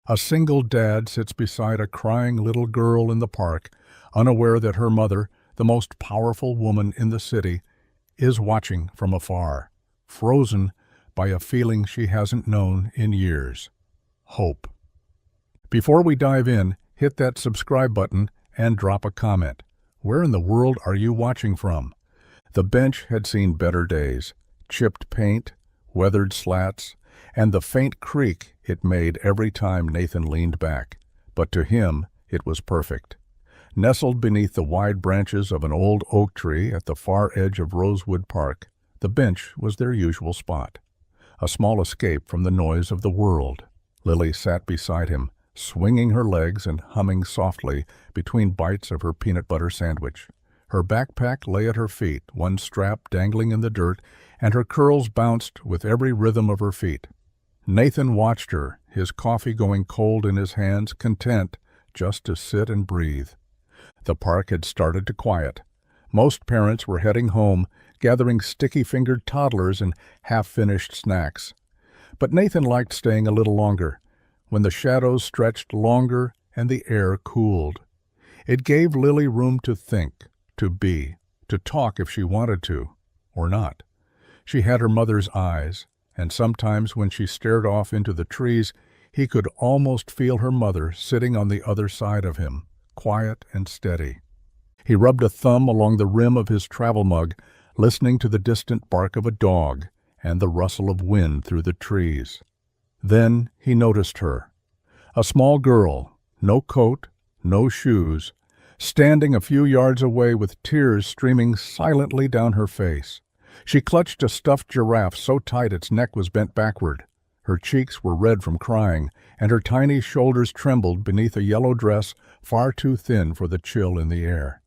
A single dad sits beside a crying little girl in the park, unaware that her mother, the most powerful woman in the city, is watching from afar, frozen by a feeling she hasn't known in years: hope. Before we dive in, hit that subscribe button and drop a comment. Where in the world are you watching from? The bench had seen better days: chipped paint, weathered slats, and the faint creak it made every time Nathan leaned back. But to him, it was perfect. Nestled beneath the wide branches of an old oak tree at the far edge of Rosewood Park, the bench was their usual spot, a small escape from the noise of the world. Lily sat beside him, swinging her legs and humming softly between bites of her peanut butter sandwich. Her backpack lay at her feet, one strap dangling in the dirt, and her curls bounced with every rhythm of her feet. Nathan watched her, his coffee going cold in his hands, content just to sit and breathe. The park had started to quiet. Most parents were heading home, gathering sticky-fingered toddlers and half-finished snacks. But Nathan liked staying a little longer, when the shadows stretched longer and the air cooled. It gave Lily room to think, to be, to talk if she wanted to, or not. She had her mother's eyes, and sometimes when she stared off into the trees, he could almost feel her mother sitting on the other side of him, quiet and steady. He rubbed a thumb along the rim of his travel mug, listening to the distant bark of a dog and the rustle of wind through the trees. Then he noticed her. A small girl, no coat, no shoes, standing a few yards away with tears streaming silently down her face. She clutched a stuffed giraffe so tight its neck was bent backward. Her cheeks were red from crying, and her tiny shoulders trembled beneath a yellow dress far too thin for the chill in the air.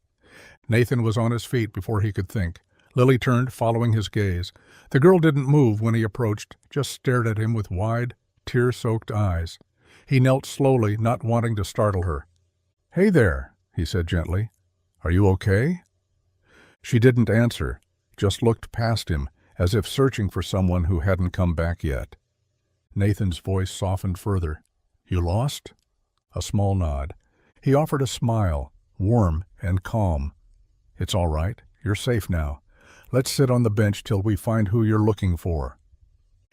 Nathan was on his feet before he could think. Lily turned, following his gaze. The girl didn't move when he approached, just stared at him with wide, tear-soaked eyes. He knelt slowly, not wanting to startle her. "Hey there," he said gently. "Are you okay?" She didn't answer, just looked past him, as if searching for someone who hadn't come back yet. Nathan's voice softened further. "You lost?" A small nod. He offered a smile, warm and calm. "It's all right. You're safe now. Let's sit on the bench till we find who you're looking for."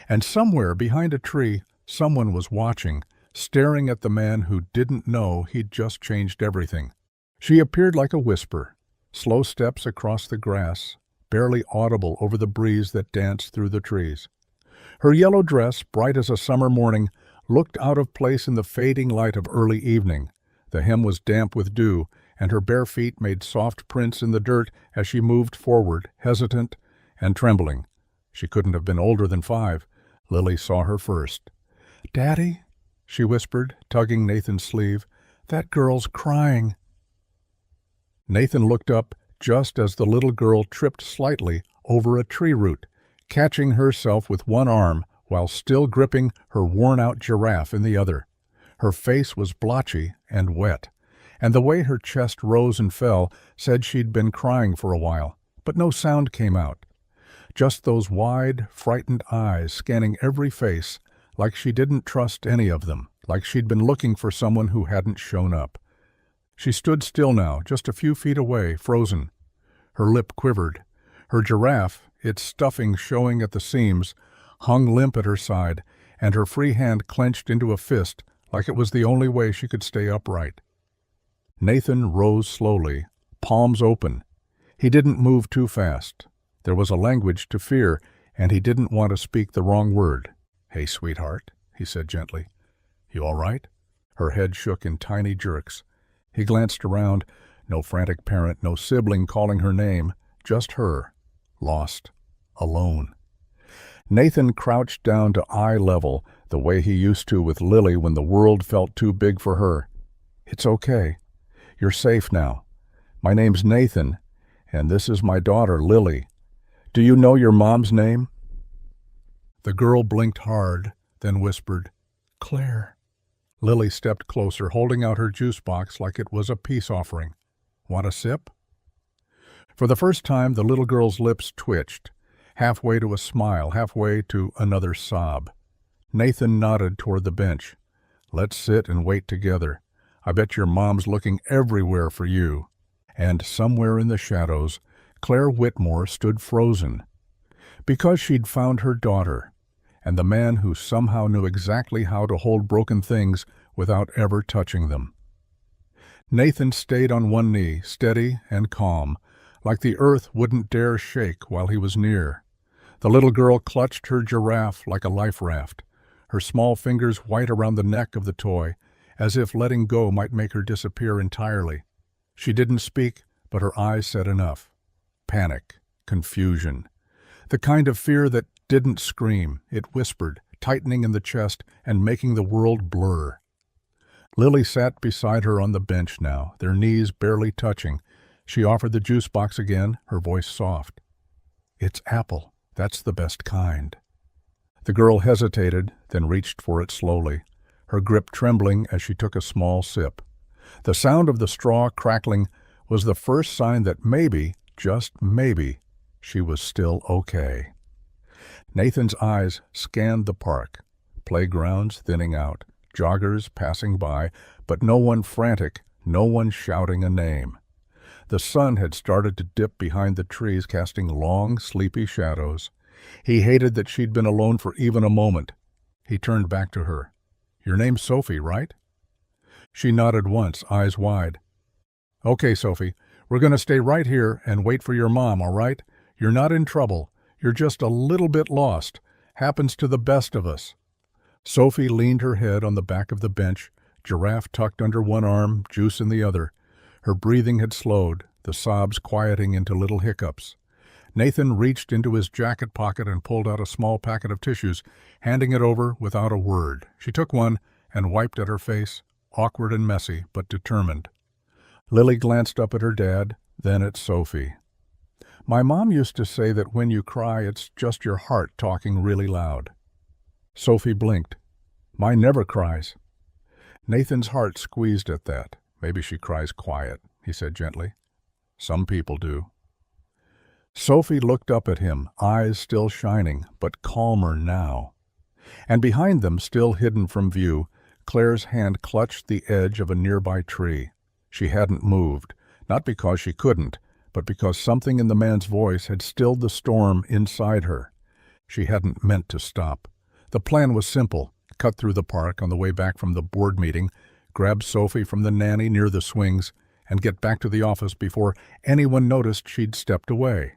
And somewhere behind a tree, someone was watching, staring at the man who didn't know he'd just changed everything. She appeared like a whisper, slow steps across the grass, barely audible over the breeze that danced through the trees. Her yellow dress, bright as a summer morning, looked out of place in the fading light of early evening. The hem was damp with dew, and her bare feet made soft prints in the dirt as she moved forward, hesitant and trembling. She couldn't have been older than 5. Lily saw her first. "Daddy," she whispered, tugging Nathan's sleeve, "that girl's crying." Nathan looked up just as the little girl tripped slightly over a tree root, catching herself with one arm while still gripping her worn-out giraffe in the other. Her face was blotchy and wet, and the way her chest rose and fell said she'd been crying for a while, but no sound came out. Just those wide, frightened eyes scanning every face, like she didn't trust any of them, like she'd been looking for someone who hadn't shown up. She stood still now, just a few feet away, frozen. Her lip quivered. Her giraffe, its stuffing showing at the seams, hung limp at her side, and her free hand clenched into a fist like it was the only way she could stay upright. Nathan rose slowly, palms open. He didn't move too fast. There was a language to fear, and he didn't want to speak the wrong word. "Hey, sweetheart," he said gently. "You all right?" Her head shook in tiny jerks. He glanced around. No frantic parent, no sibling calling her name, just her, lost, alone. Nathan crouched down to eye level, the way he used to with Lily when the world felt too big for her. "It's okay. You're safe now. My name's Nathan, and this is my daughter, Lily. Do you know your mom's name?" The girl blinked hard, then whispered, "Claire." Lily stepped closer, holding out her juice box like it was a peace offering. "Want a sip?" For the first time, the little girl's lips twitched, halfway to a smile, halfway to another sob. Nathan nodded toward the bench. Let's sit and wait together. I bet your mom's looking everywhere for you." And somewhere in the shadows, Claire Whitmore stood frozen. Because she'd found her daughter, and the man who somehow knew exactly how to hold broken things without ever touching them. Nathan stayed on one knee, steady and calm, like the earth wouldn't dare shake while he was near. The little girl clutched her giraffe like a life raft, her small fingers white around the neck of the toy, as if letting go might make her disappear entirely. She didn't speak, but her eyes said enough. Panic, confusion. The kind of fear that didn't scream, it whispered, tightening in the chest and making the world blur. Lily sat beside her on the bench now, their knees barely touching. She offered the juice box again, her voice soft. "It's apple. That's the best kind." The girl hesitated, then reached for it slowly, her grip trembling as she took a small sip. The sound of the straw crackling was the first sign that maybe, just maybe, she was still okay. Nathan's eyes scanned the park, playgrounds thinning out, joggers passing by, but no one frantic, no one shouting a name. The sun had started to dip behind the trees, casting long, sleepy shadows. He hated that she'd been alone for even a moment. He turned back to her. "Your name's Sophie, right?" She nodded once, eyes wide. "Okay, Sophie, we're going to stay right here and wait for your mom, all right? You're not in trouble. You're just a little bit lost. Happens to the best of us." Sophie leaned her head on the back of the bench, giraffe tucked under one arm, juice in the other. Her breathing had slowed, the sobs quieting into little hiccups. Nathan reached into his jacket pocket and pulled out a small packet of tissues, handing it over without a word. She took one and wiped at her face, awkward and messy, but determined. Lily glanced up at her dad, then at Sophie. "My mom used to say that when you cry, it's just your heart talking really loud." Sophie blinked. "Mine never cries." Nathan's heart squeezed at that. "Maybe she cries quiet," he said gently. "Some people do." Sophie looked up at him, eyes still shining, but calmer now. And behind them, still hidden from view, Claire's hand clutched the edge of a nearby tree. She hadn't moved, not because she couldn't, but because something in the man's voice had stilled the storm inside her. She hadn't meant to stop. The plan was simple: cut through the park on the way back from the board meeting, grab Sophie from the nanny near the swings, and get back to the office before anyone noticed she'd stepped away.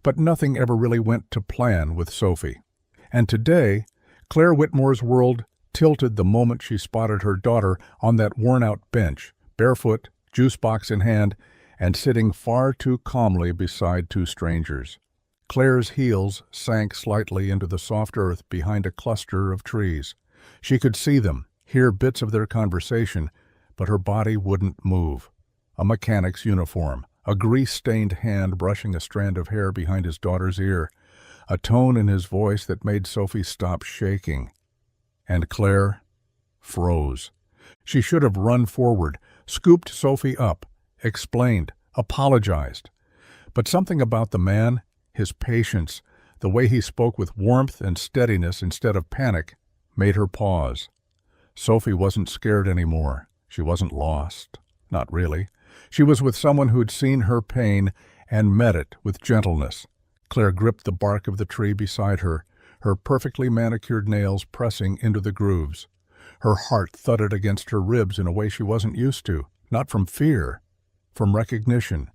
But nothing ever really went to plan with Sophie. And today, Claire Whitmore's world tilted the moment she spotted her daughter on that worn-out bench, barefoot, juice box in hand, and sitting far too calmly beside two strangers. Claire's heels sank slightly into the soft earth behind a cluster of trees. She could see them, hear bits of their conversation, but her body wouldn't move. A mechanic's uniform, a grease-stained hand brushing a strand of hair behind his daughter's ear, a tone in his voice that made Sophie stop shaking. And Claire froze. She should have run forward, scooped Sophie up, explained, apologized. But something about the man, his patience, the way he spoke with warmth and steadiness instead of panic, made her pause. Sophie wasn't scared anymore. She wasn't lost. Not really. She was with someone who'd seen her pain and met it with gentleness. Claire gripped the bark of the tree beside her, her perfectly manicured nails pressing into the grooves. Her heart thudded against her ribs in a way she wasn't used to, not from fear, from recognition.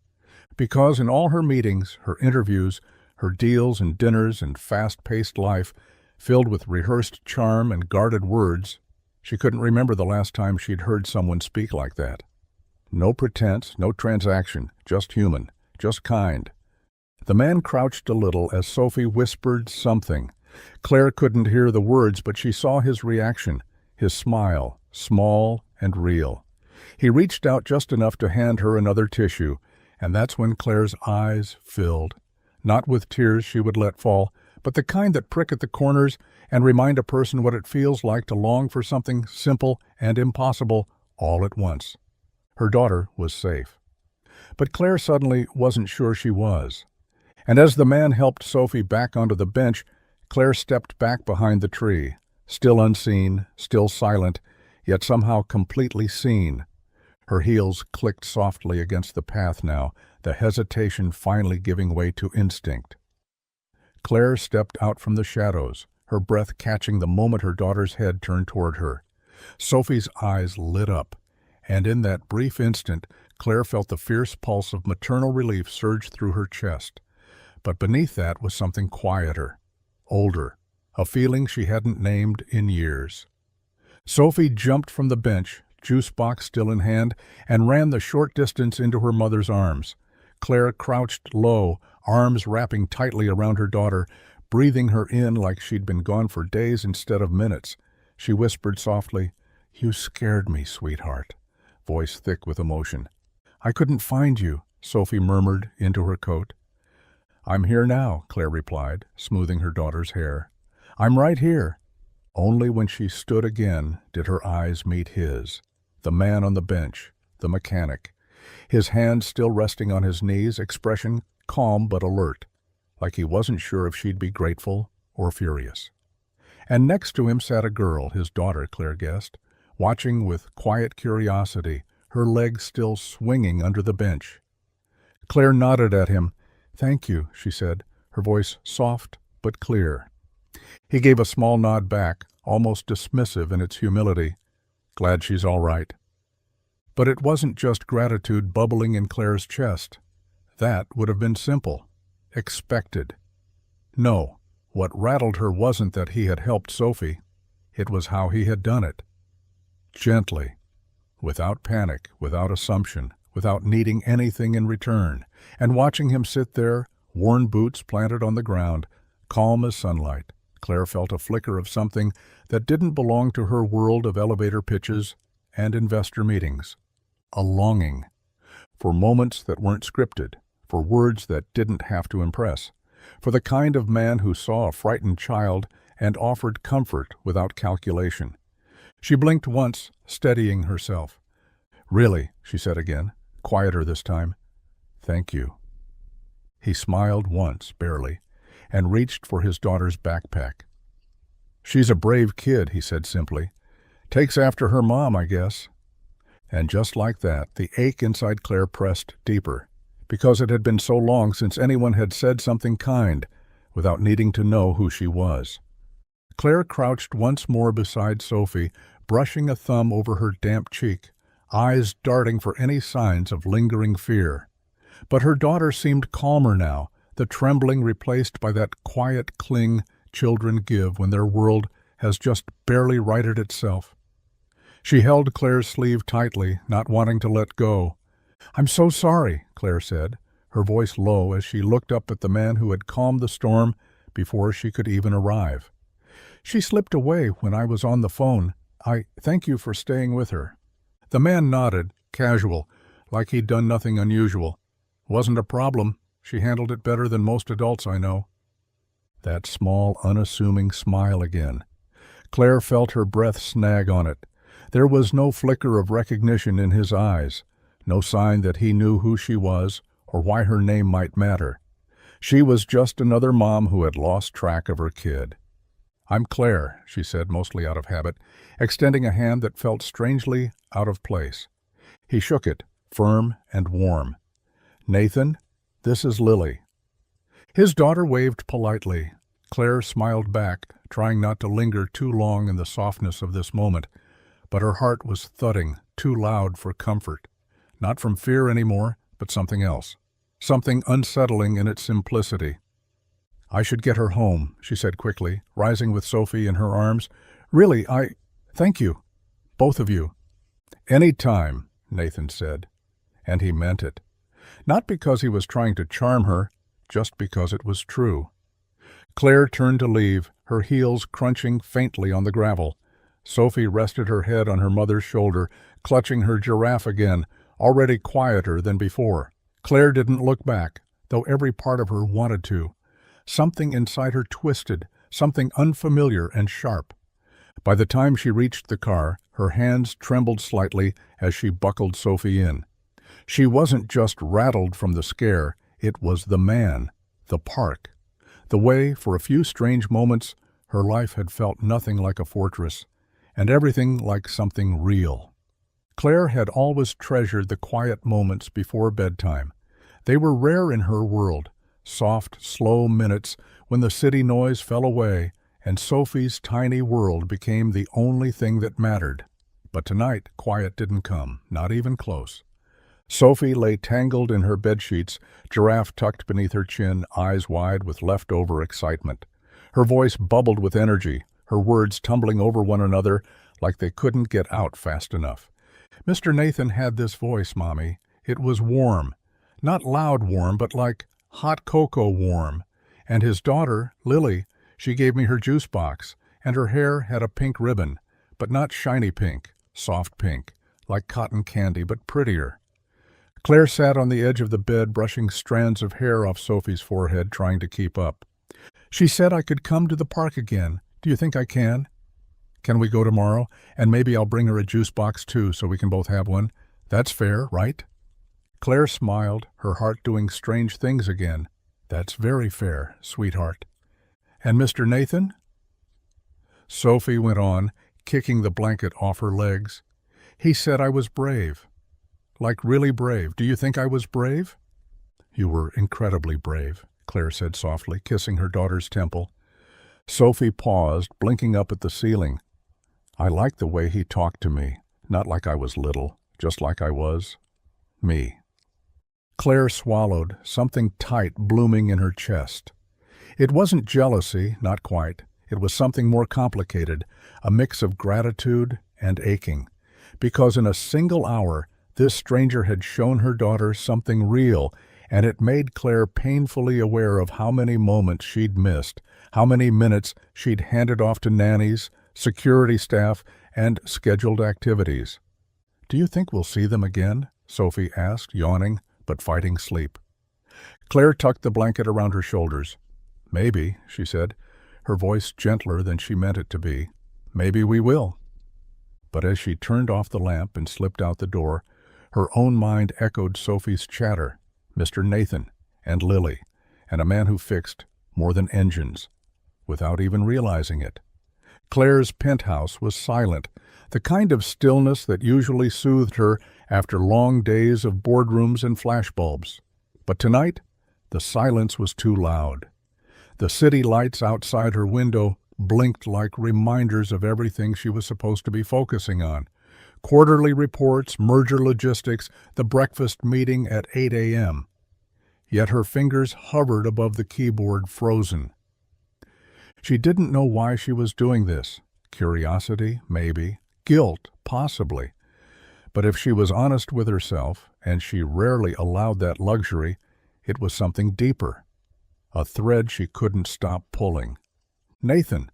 Because in all her meetings, her interviews, her deals and dinners and fast-paced life, filled with rehearsed charm and guarded words, she couldn't remember the last time she'd heard someone speak like that. No pretense, no transaction, just human, just kind. The man crouched a little as Sophie whispered something. Claire couldn't hear the words, but she saw his reaction, his smile, small and real. He reached out just enough to hand her another tissue, and that's when Claire's eyes filled. Not with tears she would let fall, but the kind that prick at the corners and remind a person what it feels like to long for something simple and impossible all at once. Her daughter was safe. But Claire suddenly wasn't sure she was. And as the man helped Sophie back onto the bench, Claire stepped back behind the tree, still unseen, still silent, yet somehow completely seen. Her heels clicked softly against the path now, the hesitation finally giving way to instinct. Claire stepped out from the shadows, her breath catching the moment her daughter's head turned toward her. Sophie's eyes lit up, and in that brief instant, Claire felt the fierce pulse of maternal relief surge through her chest. But beneath that was something quieter, older, a feeling she hadn't named in years. Sophie jumped from the bench, juice box still in hand, and ran the short distance into her mother's arms. Claire crouched low, arms wrapping tightly around her daughter, breathing her in like she'd been gone for days instead of minutes. She whispered softly, "You scared me, sweetheart," voice thick with emotion. "I couldn't find you," Sophie murmured into her coat. "I'm here now," Claire replied, smoothing her daughter's hair. "I'm right here." Only when she stood again did her eyes meet his. The man on the bench, the mechanic. His hands still resting on his knees, expression calm but alert, like he wasn't sure if she'd be grateful or furious. And next to him sat a girl, his daughter, Claire guessed, watching with quiet curiosity, her legs still swinging under the bench. Claire nodded at him. "Thank you," she said, her voice soft but clear. He gave a small nod back, almost dismissive in its humility. "Glad she's all right." But it wasn't just gratitude bubbling in Claire's chest. That would have been simple. Expected. No, what rattled her wasn't that he had helped Sophie. It was how he had done it. Gently, without panic, without assumption, without needing anything in return, and watching him sit there, worn boots planted on the ground, calm as sunlight, Claire felt a flicker of something that didn't belong to her world of elevator pitches and investor meetings. A longing. For moments that weren't scripted, for words that didn't have to impress, for the kind of man who saw a frightened child and offered comfort without calculation. She blinked once, steadying herself. "Really," she said again, quieter this time. "Thank you." He smiled once, barely, and reached for his daughter's backpack. "She's a brave kid," he said simply. "Takes after her mom, I guess." And just like that, the ache inside Claire pressed deeper, because it had been so long since anyone had said something kind, without needing to know who she was. Claire crouched once more beside Sophie, brushing a thumb over her damp cheek, eyes darting for any signs of lingering fear. But her daughter seemed calmer now, the trembling replaced by that quiet cling children give when their world has just barely righted itself. She held Claire's sleeve tightly, not wanting to let go. "I'm so sorry," Claire said, her voice low as she looked up at the man who had calmed the storm before she could even arrive. "She slipped away when I was on the phone. I thank you for staying with her." The man nodded, casual, like he'd done nothing unusual. "Wasn't a problem. She handled it better than most adults I know." That small, unassuming smile again. Claire felt her breath snag on it. There was no flicker of recognition in his eyes, no sign that he knew who she was or why her name might matter. She was just another mom who had lost track of her kid. "I'm Claire," she said, mostly out of habit, extending a hand that felt strangely out of place. He shook it, firm and warm. "Nathan, this is Lily." His daughter waved politely. Claire smiled back, trying not to linger too long in the softness of this moment, but her heart was thudding, too loud for comfort. Not from fear anymore, but something else. Something unsettling in its simplicity. "I should get her home," she said quickly, rising with Sophie in her arms. "Really, thank you. Both of you." "Any time," Nathan said. And he meant it. Not because he was trying to charm her, just because it was true. Claire turned to leave, her heels crunching faintly on the gravel. Sophie rested her head on her mother's shoulder, clutching her giraffe again, already quieter than before. Claire didn't look back, though every part of her wanted to. Something inside her twisted, something unfamiliar and sharp. By the time she reached the car, her hands trembled slightly as she buckled Sophie in. She wasn't just rattled from the scare, it was the man, the park. The way, for a few strange moments, her life had felt nothing like a fortress, and everything like something real. Claire had always treasured the quiet moments before bedtime. They were rare in her world, soft, slow minutes when the city noise fell away and Sophie's tiny world became the only thing that mattered. But tonight, quiet didn't come, not even close. Sophie lay tangled in her bedsheets, giraffe tucked beneath her chin, eyes wide with leftover excitement. Her voice bubbled with energy, her words tumbling over one another like they couldn't get out fast enough. Mr. Nathan had this voice, Mommy. It was warm. Not loud warm, but like hot cocoa warm. And his daughter, Lily, she gave me her juice box, and her hair had a pink ribbon, but not shiny pink, soft pink, like cotton candy, but prettier. Claire sat on the edge of the bed, brushing strands of hair off Sophie's forehead, trying to keep up. She said I could come to the park again. Do you think I can? Can we go tomorrow? And maybe I'll bring her a juice box too, so we can both have one. That's fair, right? Claire smiled, her heart doing strange things again. That's very fair, sweetheart. And Mr. Nathan? Sophie went on, kicking the blanket off her legs. He said I was brave. Like really brave. Do you think I was brave? You were incredibly brave, Claire said softly, kissing her daughter's temple. Sophie paused, blinking up at the ceiling. I liked the way he talked to me, not like I was little, just like I was me. Claire swallowed, something tight blooming in her chest. It wasn't jealousy, not quite. It was something more complicated, a mix of gratitude and aching. Because in a single hour, this stranger had shown her daughter something real, and it made Claire painfully aware of how many moments she'd missed, how many minutes she'd handed off to nannies, security staff, and scheduled activities. Do you think we'll see them again? Sophie asked, yawning, but fighting sleep. Claire tucked the blanket around her shoulders. Maybe, she said, her voice gentler than she meant it to be. Maybe we will. But as she turned off the lamp and slipped out the door, her own mind echoed Sophie's chatter, Mr. Nathan, and Lily, and a man who fixed more than engines, without even realizing it. Claire's penthouse was silent, the kind of stillness that usually soothed her after long days of boardrooms and flashbulbs. But tonight, the silence was too loud. The city lights outside her window blinked like reminders of everything she was supposed to be focusing on. Quarterly reports, merger logistics, the breakfast meeting at 8 a.m. Yet her fingers hovered above the keyboard, frozen. She didn't know why she was doing this. Curiosity, maybe. Guilt, possibly. But if she was honest with herself, and she rarely allowed that luxury, it was something deeper. A thread she couldn't stop pulling. Nathan.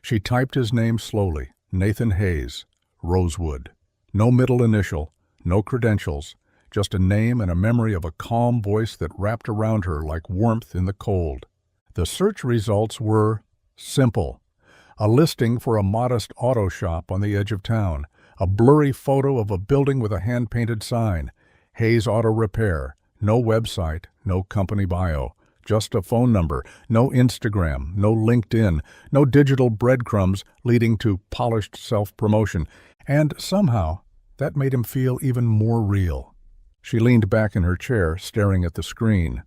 She typed his name slowly. Nathan Hayes. Rosewood. No middle initial, no credentials, just a name and a memory of a calm voice that wrapped around her like warmth in the cold. The search results were simple. A listing for a modest auto shop on the edge of town, a blurry photo of a building with a hand-painted sign, Hayes Auto Repair, no website, no company bio, just a phone number, no Instagram, no LinkedIn, no digital breadcrumbs leading to polished self-promotion, and somehow that made him feel even more real. She leaned back in her chair, staring at the screen.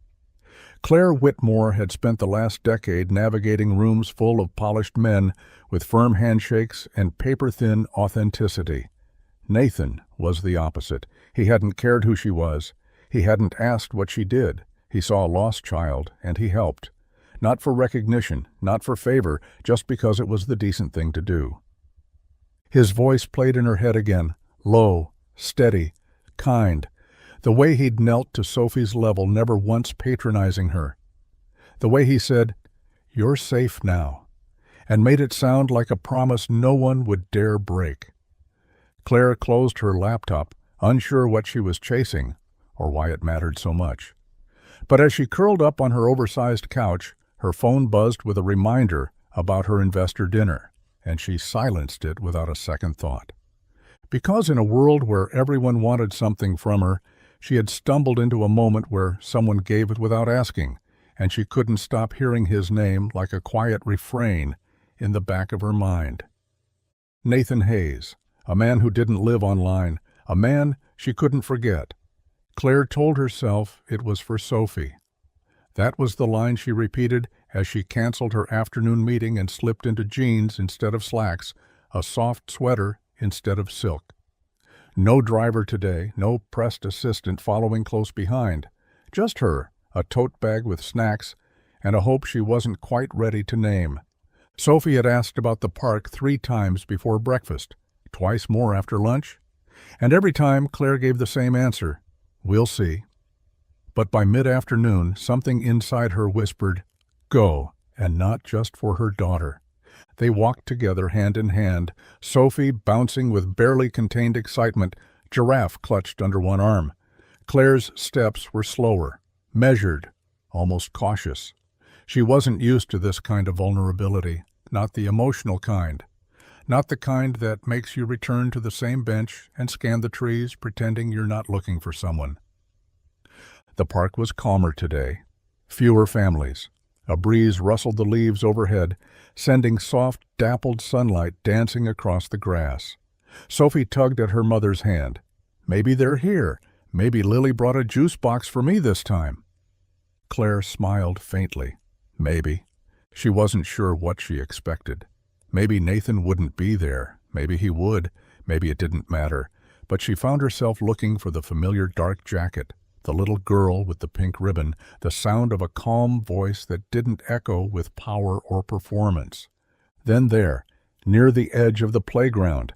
Claire Whitmore had spent the last decade navigating rooms full of polished men with firm handshakes and paper-thin authenticity. Nathan was the opposite. He hadn't cared who she was. He hadn't asked what she did. He saw a lost child, and he helped. Not for recognition, not for favor, just because it was the decent thing to do. His voice played in her head again, low, steady, kind, the way he'd knelt to Sophie's level, never once patronizing her. The way he said, "You're safe now," and made it sound like a promise no one would dare break. Claire closed her laptop, unsure what she was chasing, or why it mattered so much. But as she curled up on her oversized couch, her phone buzzed with a reminder about her investor dinner, and she silenced it without a second thought. Because in a world where everyone wanted something from her, she had stumbled into a moment where someone gave it without asking, and she couldn't stop hearing his name like a quiet refrain in the back of her mind. Nathan Hayes, a man who didn't live online, a man she couldn't forget. Claire told herself it was for Sophie. That was the line she repeated as she canceled her afternoon meeting and slipped into jeans instead of slacks, a soft sweater instead of silk. No driver today, no pressed assistant following close behind. Just her, a tote bag with snacks, and a hope she wasn't quite ready to name. Sophie had asked about the park 3 times before breakfast, twice more after lunch, and every time Claire gave the same answer, "We'll see." But by mid-afternoon, something inside her whispered, "Go," and not just for her daughter. They walked together hand in hand, Sophie bouncing with barely contained excitement, Giraffe clutched under one arm. Claire's steps were slower, measured, almost cautious. She wasn't used to this kind of vulnerability, not the emotional kind. Not the kind that makes you return to the same bench and scan the trees pretending you're not looking for someone. The park was calmer today. Fewer families. A breeze rustled the leaves overhead, sending soft, dappled sunlight dancing across the grass. Sophie tugged at her mother's hand. "Maybe they're here. Maybe Lily brought a juice box for me this time." Claire smiled faintly. Maybe. She wasn't sure what she expected. Maybe Nathan wouldn't be there. Maybe he would. Maybe it didn't matter. But she found herself looking for the familiar dark jacket, the little girl with the pink ribbon, the sound of a calm voice that didn't echo with power or performance. Then there, near the edge of the playground,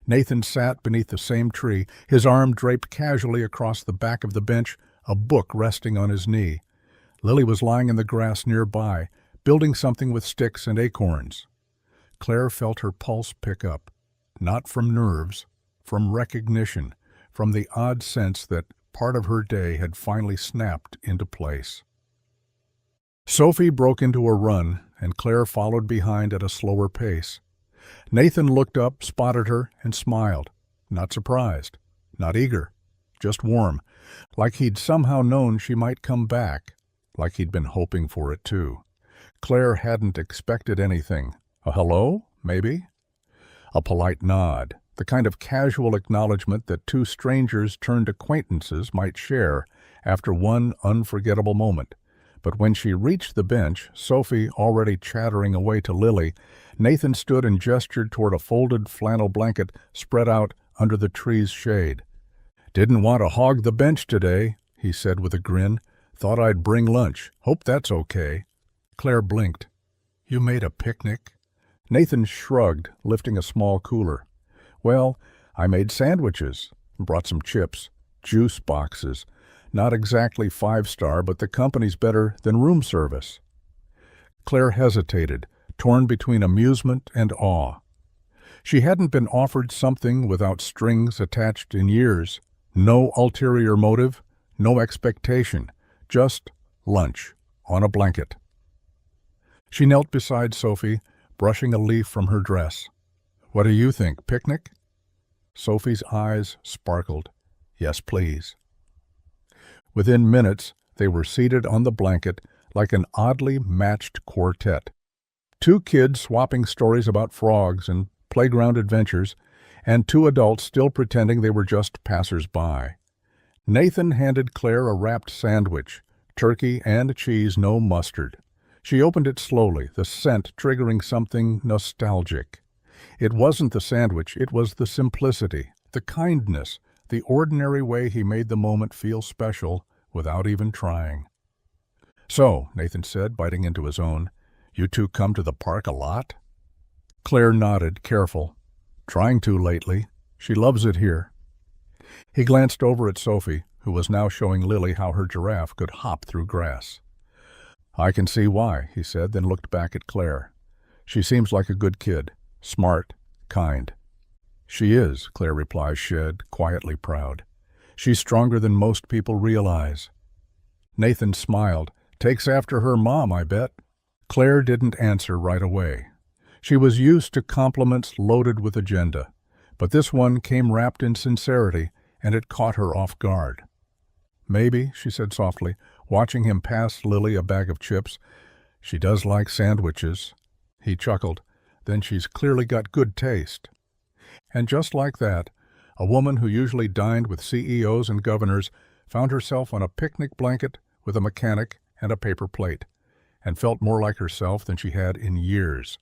Nathan sat beneath the same tree, his arm draped casually across the back of the bench, a book resting on his knee. Lily was lying in the grass nearby, building something with sticks and acorns. Claire felt her pulse pick up, not from nerves, from recognition, from the odd sense that part of her day had finally snapped into place. Sophie broke into a run, and Claire followed behind at a slower pace. Nathan looked up, spotted her, and smiled. Not surprised, not eager, just warm, like he'd somehow known she might come back, like he'd been hoping for it too. Claire hadn't expected anything. A hello, maybe? A polite nod, the kind of casual acknowledgement that 2 strangers turned acquaintances might share after one unforgettable moment. But when she reached the bench, Sophie already chattering away to Lily, Nathan stood and gestured toward a folded flannel blanket spread out under the tree's shade. "Didn't want to hog the bench today," he said with a grin. "Thought I'd bring lunch. Hope that's okay." Claire blinked. "You made a picnic?" Nathan shrugged, lifting a small cooler. "Well, I made sandwiches, brought some chips, juice boxes. Not exactly 5-star, but the company's better than room service." Claire hesitated, torn between amusement and awe. She hadn't been offered something without strings attached in years. No ulterior motive, no expectation, just lunch on a blanket. She knelt beside Sophie, brushing a leaf from her dress. "What do you think, picnic?" Sophie's eyes sparkled. "Yes, please." Within minutes, they were seated on the blanket like an oddly matched quartet. 2 kids swapping stories about frogs and playground adventures, and 2 adults still pretending they were just passers-by. Nathan handed Claire a wrapped sandwich, turkey and cheese, no mustard. She opened it slowly, the scent triggering something nostalgic. It wasn't the sandwich, it was the simplicity, the kindness, the ordinary way he made the moment feel special without even trying. "So," Nathan said, biting into his own, "you 2 come to the park a lot?" Claire nodded, careful. "Trying to lately. She loves it here." He glanced over at Sophie, who was now showing Lily how her giraffe could hop through grass. "I can see why," he said, then looked back at Claire. "She seems like a good kid, smart, kind." "She is," Claire replied, quietly proud. "She's stronger than most people realize." Nathan smiled. "Takes after her mom, I bet." Claire didn't answer right away. She was used to compliments loaded with agenda, but this one came wrapped in sincerity, and it caught her off guard. "Maybe," she said softly, watching him pass Lily a bag of chips. "She does like sandwiches." He chuckled. "Then she's clearly got good taste." And just like that, a woman who usually dined with CEOs and governors found herself on a picnic blanket with a mechanic and a paper plate, and felt more like herself than she had in years.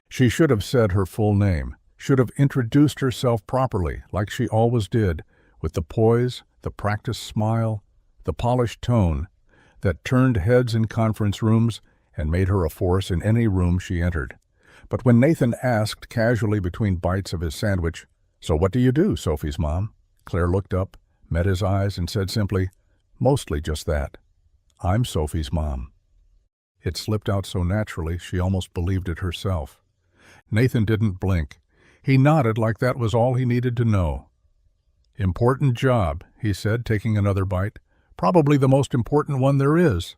She should have said her full name, should have introduced herself properly, like she always did, with the poise, the practiced smile, the polished tone that turned heads in conference rooms and made her a force in any room she entered. But when Nathan asked casually between bites of his sandwich, "So what do you do, Sophie's mom?" Claire looked up, met his eyes, and said simply, "Mostly just that. I'm Sophie's mom." It slipped out so naturally she almost believed it herself. Nathan didn't blink. He nodded like that was all he needed to know. "Important job," he said, taking another bite. "Probably the most important one there is."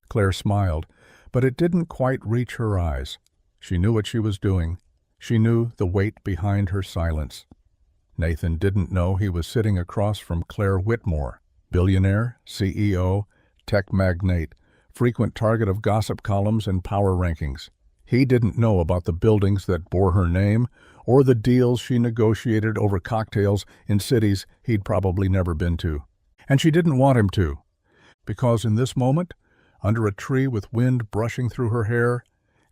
Claire smiled, but it didn't quite reach her eyes. She knew what she was doing. She knew the weight behind her silence. Nathan didn't know he was sitting across from Claire Whitmore, billionaire, CEO, tech magnate, frequent target of gossip columns and power rankings. He didn't know about the buildings that bore her name or the deals she negotiated over cocktails in cities he'd probably never been to. And she didn't want him to, because in this moment, under a tree with wind brushing through her hair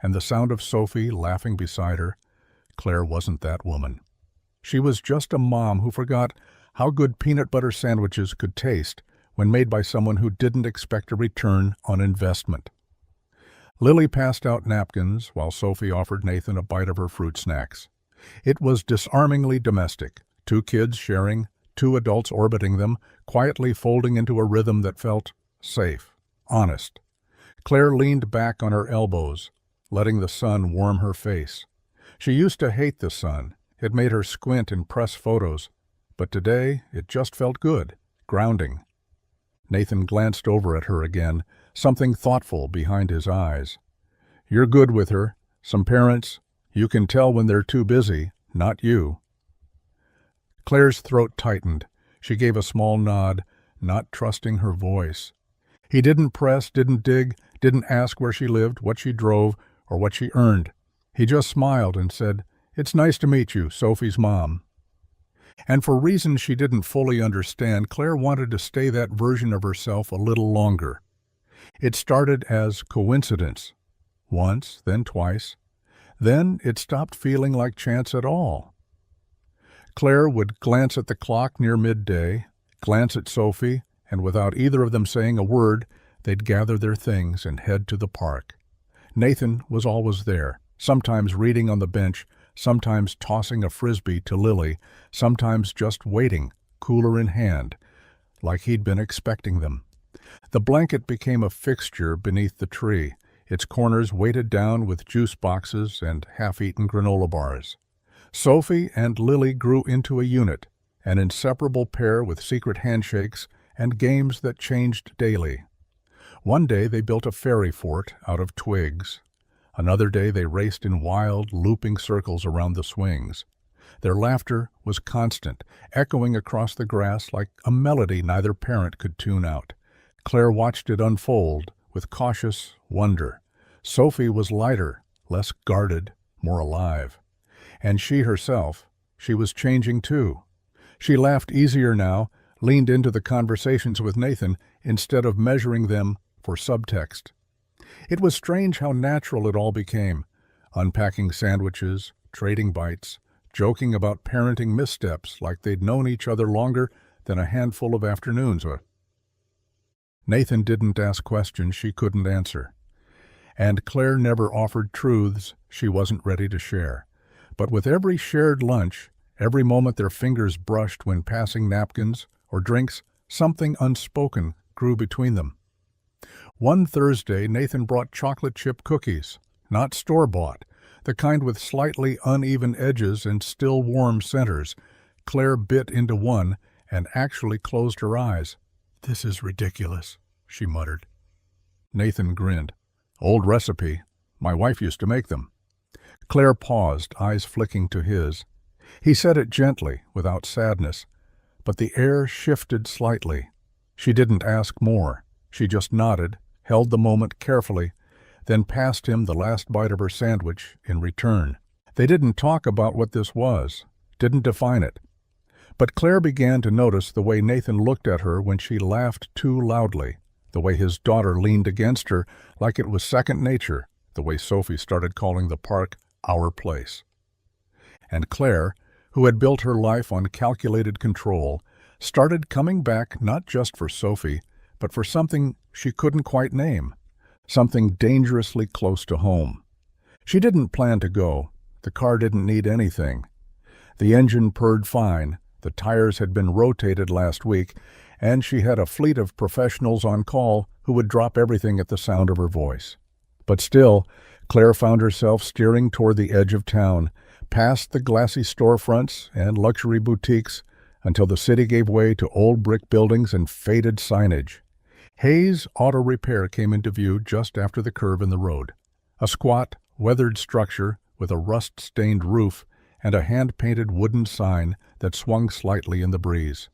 and the sound of Sophie laughing beside her, Claire wasn't that woman. She was just a mom who forgot how good peanut butter sandwiches could taste when made by someone who didn't expect a return on investment. Lily passed out napkins while Sophie offered Nathan a bite of her fruit snacks. It was disarmingly domestic, 2 kids sharing, 2 adults orbiting them, quietly folding into a rhythm that felt safe, honest. Claire leaned back on her elbows, letting the sun warm her face. She used to hate the sun. It made her squint and press photos. But today, it just felt good, grounding. Nathan glanced over at her again, something thoughtful behind his eyes. "You're good with her. Some parents, you can tell when they're too busy, not you." Claire's throat tightened. She gave a small nod, not trusting her voice. He didn't press, didn't dig, didn't ask where she lived, what she drove, or what she earned. He just smiled and said, "It's nice to meet you, Sophie's mom." And for reasons she didn't fully understand, Claire wanted to stay that version of herself a little longer. It started as coincidence. Once, then twice. Then it stopped feeling like chance at all. Claire would glance at the clock near midday, glance at Sophie, and without either of them saying a word, they'd gather their things and head to the park. Nathan was always there, sometimes reading on the bench, sometimes tossing a frisbee to Lily, sometimes just waiting, cooler in hand, like he'd been expecting them. The blanket became a fixture beneath the tree, its corners weighted down with juice boxes and half-eaten granola bars. Sophie and Lily grew into a unit, an inseparable pair with secret handshakes and games that changed daily. One day they built a fairy fort out of twigs. Another day they raced in wild, looping circles around the swings. Their laughter was constant, echoing across the grass like a melody neither parent could tune out. Claire watched it unfold with cautious wonder. Sophie was lighter, less guarded, more alive. And she herself, she was changing too. She laughed easier now, leaned into the conversations with Nathan instead of measuring them for subtext. It was strange how natural it all became, unpacking sandwiches, trading bites, joking about parenting missteps like they'd known each other longer than a handful of afternoons. Nathan didn't ask questions she couldn't answer. And Claire never offered truths she wasn't ready to share. But with every shared lunch, every moment their fingers brushed when passing napkins or drinks, something unspoken grew between them. One Thursday, Nathan brought chocolate chip cookies, not store-bought, the kind with slightly uneven edges and still warm centers. Claire bit into one and actually closed her eyes. "This is ridiculous," she muttered. Nathan grinned. "Old recipe. My wife used to make them." Claire paused, eyes flicking to his. He said it gently, without sadness, but the air shifted slightly. She didn't ask more. She just nodded, held the moment carefully, then passed him the last bite of her sandwich in return. They didn't talk about what this was, didn't define it. But Claire began to notice the way Nathan looked at her when she laughed too loudly, the way his daughter leaned against her like it was second nature, the way Sophie started calling the park our place. And Claire, who had built her life on calculated control, started coming back not just for Sophie, but for something she couldn't quite name, something dangerously close to home. She didn't plan to go. The car didn't need anything. The engine purred fine, the tires had been rotated last week, and she had a fleet of professionals on call who would drop everything at the sound of her voice. But still, Claire found herself steering toward the edge of town, past the glassy storefronts and luxury boutiques, until the city gave way to old brick buildings and faded signage. Hayes Auto Repair came into view just after the curve in the road. A squat, weathered structure with a rust-stained roof and a hand-painted wooden sign that swung slightly in the breeze.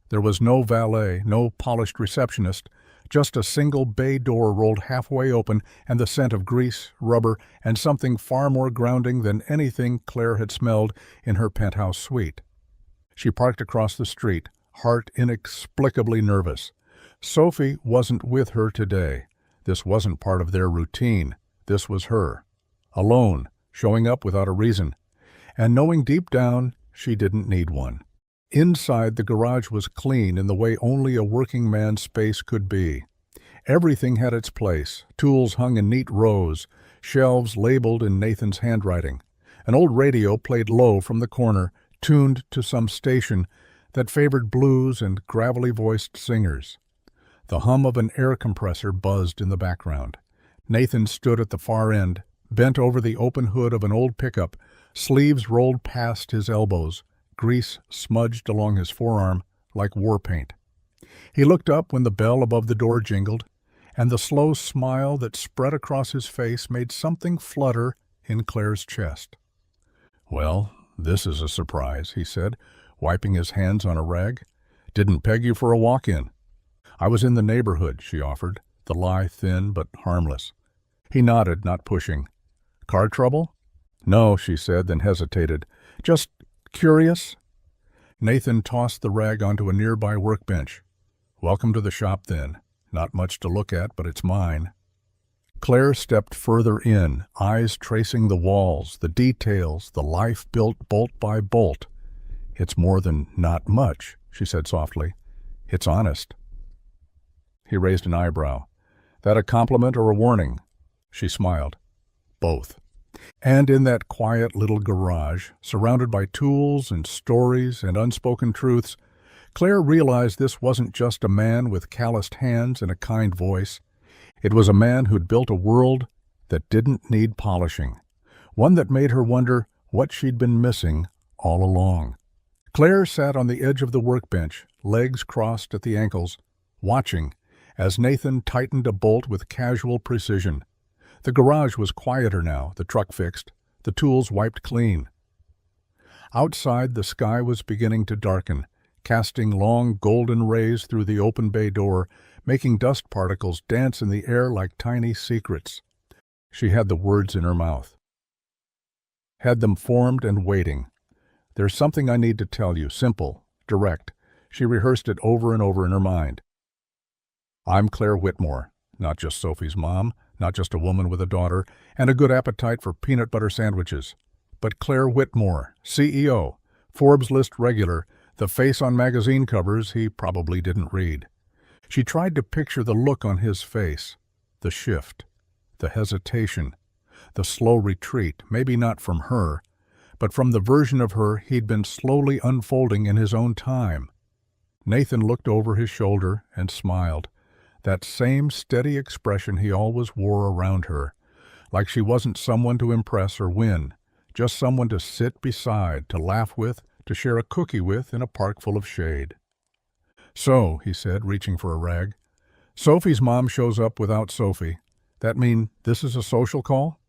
There was no valet, no polished receptionist, just a single bay door rolled halfway open and the scent of grease, rubber, and something far more grounding than anything Claire had smelled in her penthouse suite. She parked across the street, heart inexplicably nervous. Sophie wasn't with her today. This wasn't part of their routine. This was her. Alone, showing up without a reason, and knowing deep down she didn't need one. Inside, the garage was clean in the way only a working man's space could be. Everything had its place, tools hung in neat rows, shelves labeled in Nathan's handwriting. An old radio played low from the corner, tuned to some station that favored blues and gravelly-voiced singers. The hum of an air compressor buzzed in the background. Nathan stood at the far end, bent over the open hood of an old pickup, sleeves rolled past his elbows, grease smudged along his forearm like war paint. He looked up when the bell above the door jingled, and the slow smile that spread across his face made something flutter in Claire's chest. "Well, this is a surprise," he said, wiping his hands on a rag. "Didn't peg you for a walk-in." "I was in the neighborhood," she offered, the lie thin but harmless. He nodded, not pushing. "Car trouble?" "No," she said, then hesitated. "Just curious?" Nathan tossed the rag onto a nearby workbench. "Welcome to the shop, then. Not much to look at, but it's mine." Claire stepped further in, eyes tracing the walls, the details, the life built bolt by bolt. "It's more than not much," she said softly. "It's honest." He raised an eyebrow. "That a compliment or a warning?" She smiled. "Both." And in that quiet little garage, surrounded by tools and stories and unspoken truths, Claire realized this wasn't just a man with calloused hands and a kind voice. It was a man who'd built a world that didn't need polishing, one that made her wonder what she'd been missing all along. Claire sat on the edge of the workbench, legs crossed at the ankles, watching as Nathan tightened a bolt with casual precision. The garage was quieter now, the truck fixed, the tools wiped clean. Outside, the sky was beginning to darken, casting long golden rays through the open bay door, making dust particles dance in the air like tiny secrets. She had the words in her mouth. Had them formed and waiting. "There's something I need to tell you, simple, direct." She rehearsed it over and over in her mind. "I'm Claire Whitmore, not just Sophie's mom, not just a woman with a daughter and a good appetite for peanut butter sandwiches, but Claire Whitmore, CEO, Forbes list regular, the face on magazine covers he probably didn't read." She tried to picture the look on his face, the shift, the hesitation, the slow retreat, maybe not from her, but from the version of her he'd been slowly unfolding in his own time. Nathan looked over his shoulder and smiled, that same steady expression he always wore around her, like she wasn't someone to impress or win, just someone to sit beside, to laugh with, to share a cookie with in a park full of shade. "So," he said, reaching for a rag, "Sophie's mom shows up without Sophie. That mean this is a social call?"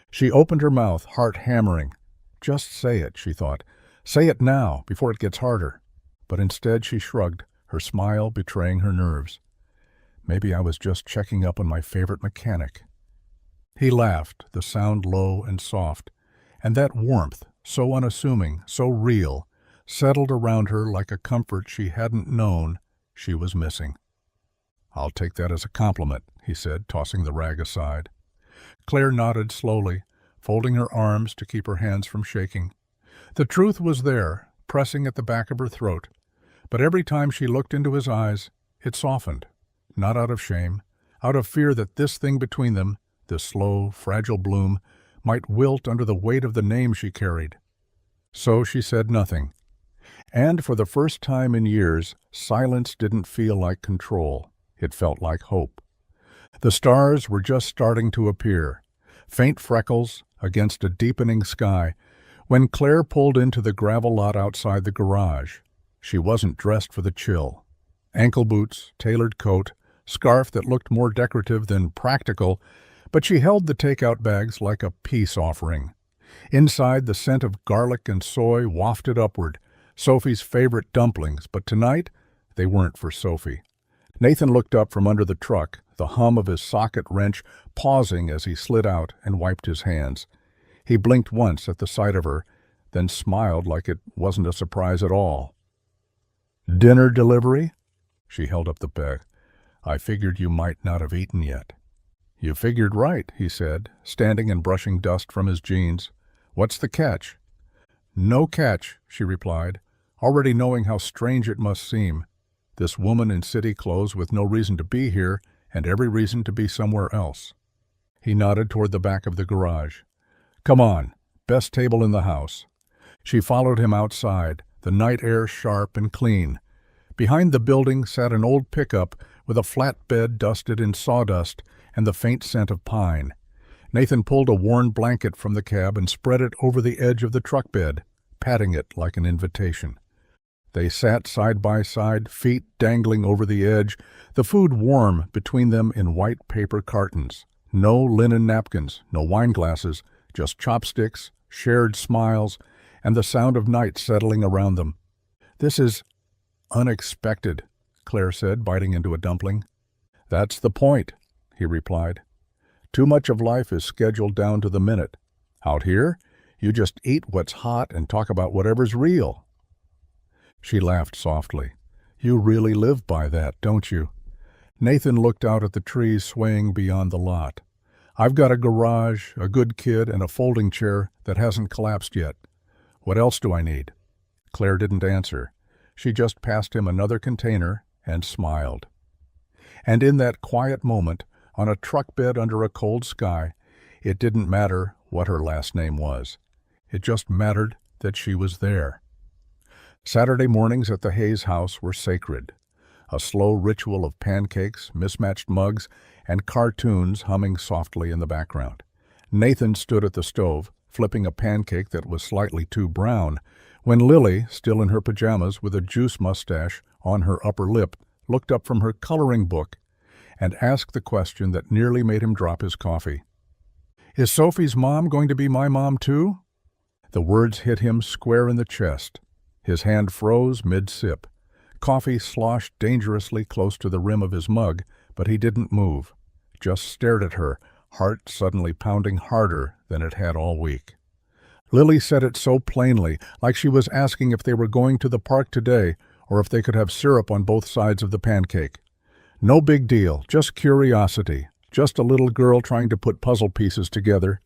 She opened her mouth, heart hammering. Just say it, she thought. Say it now, before it gets harder. But instead she shrugged, her smile betraying her nerves. "Maybe I was just checking up on my favorite mechanic." He laughed, the sound low and soft, and that warmth, so unassuming, so real, settled around her like a comfort she hadn't known she was missing. "I'll take that as a compliment," he said, tossing the rag aside. Claire nodded slowly, folding her arms to keep her hands from shaking. The truth was there, pressing at the back of her throat, but every time she looked into his eyes, it softened, not out of shame, out of fear that this thing between them, this slow, fragile bloom, might wilt under the weight of the name she carried. So she said nothing. And for the first time in years, silence didn't feel like control. It felt like hope. The stars were just starting to appear, faint freckles against a deepening sky, when Claire pulled into the gravel lot outside the garage. She wasn't dressed for the chill. Ankle boots, tailored coat, scarf that looked more decorative than practical, but she held the takeout bags like a peace offering. Inside, the scent of garlic and soy wafted upward, Sophie's favorite dumplings, but tonight they weren't for Sophie. Nathan looked up from under the truck, the hum of his socket wrench pausing as he slid out and wiped his hands. He blinked once at the sight of her, then smiled like it wasn't a surprise at all. "Dinner delivery?" She held up the bag. "I figured you might not have eaten yet." "You figured right," he said, standing and brushing dust from his jeans. "What's the catch?" "No catch," she replied, already knowing how strange it must seem. This woman in city clothes with no reason to be here and every reason to be somewhere else. He nodded toward the back of the garage. "Come on, best table in the house." She followed him outside, the night air sharp and clean. Behind the building sat an old pickup with a flat bed dusted in sawdust and the faint scent of pine. Nathan pulled a worn blanket from the cab and spread it over the edge of the truck bed, patting it like an invitation. They sat side by side, feet dangling over the edge, the food warm between them in white paper cartons. No linen napkins, no wine glasses, just chopsticks, shared smiles, and the sound of night settling around them. "This is unexpected," Claire said, biting into a dumpling. "That's the point," he replied. "Too much of life is scheduled down to the minute. Out here, you just eat what's hot and talk about whatever's real." She laughed softly. "You really live by that, don't you?" Nathan looked out at the trees swaying beyond the lot. "I've got a garage, a good kid, and a folding chair that hasn't collapsed yet. What else do I need?" Claire didn't answer. She just passed him another container and smiled. And in that quiet moment, on a truck bed under a cold sky, it didn't matter what her last name was. It just mattered that she was there. Saturday mornings at the Hayes house were sacred. A slow ritual of pancakes, mismatched mugs, and cartoons humming softly in the background. Nathan stood at the stove, flipping a pancake that was slightly too brown, when Lily, still in her pajamas with a juice mustache on her upper lip, looked up from her coloring book and asked the question that nearly made him drop his coffee. "Is Sophie's mom going to be my mom too?" The words hit him square in the chest. His hand froze mid-sip. Coffee sloshed dangerously close to the rim of his mug, but he didn't move, just stared at her, heart suddenly pounding harder than it had all week. Lily said it so plainly, like she was asking if they were going to the park today or if they could have syrup on both sides of the pancake. No big deal, just curiosity, just a little girl trying to put puzzle pieces together.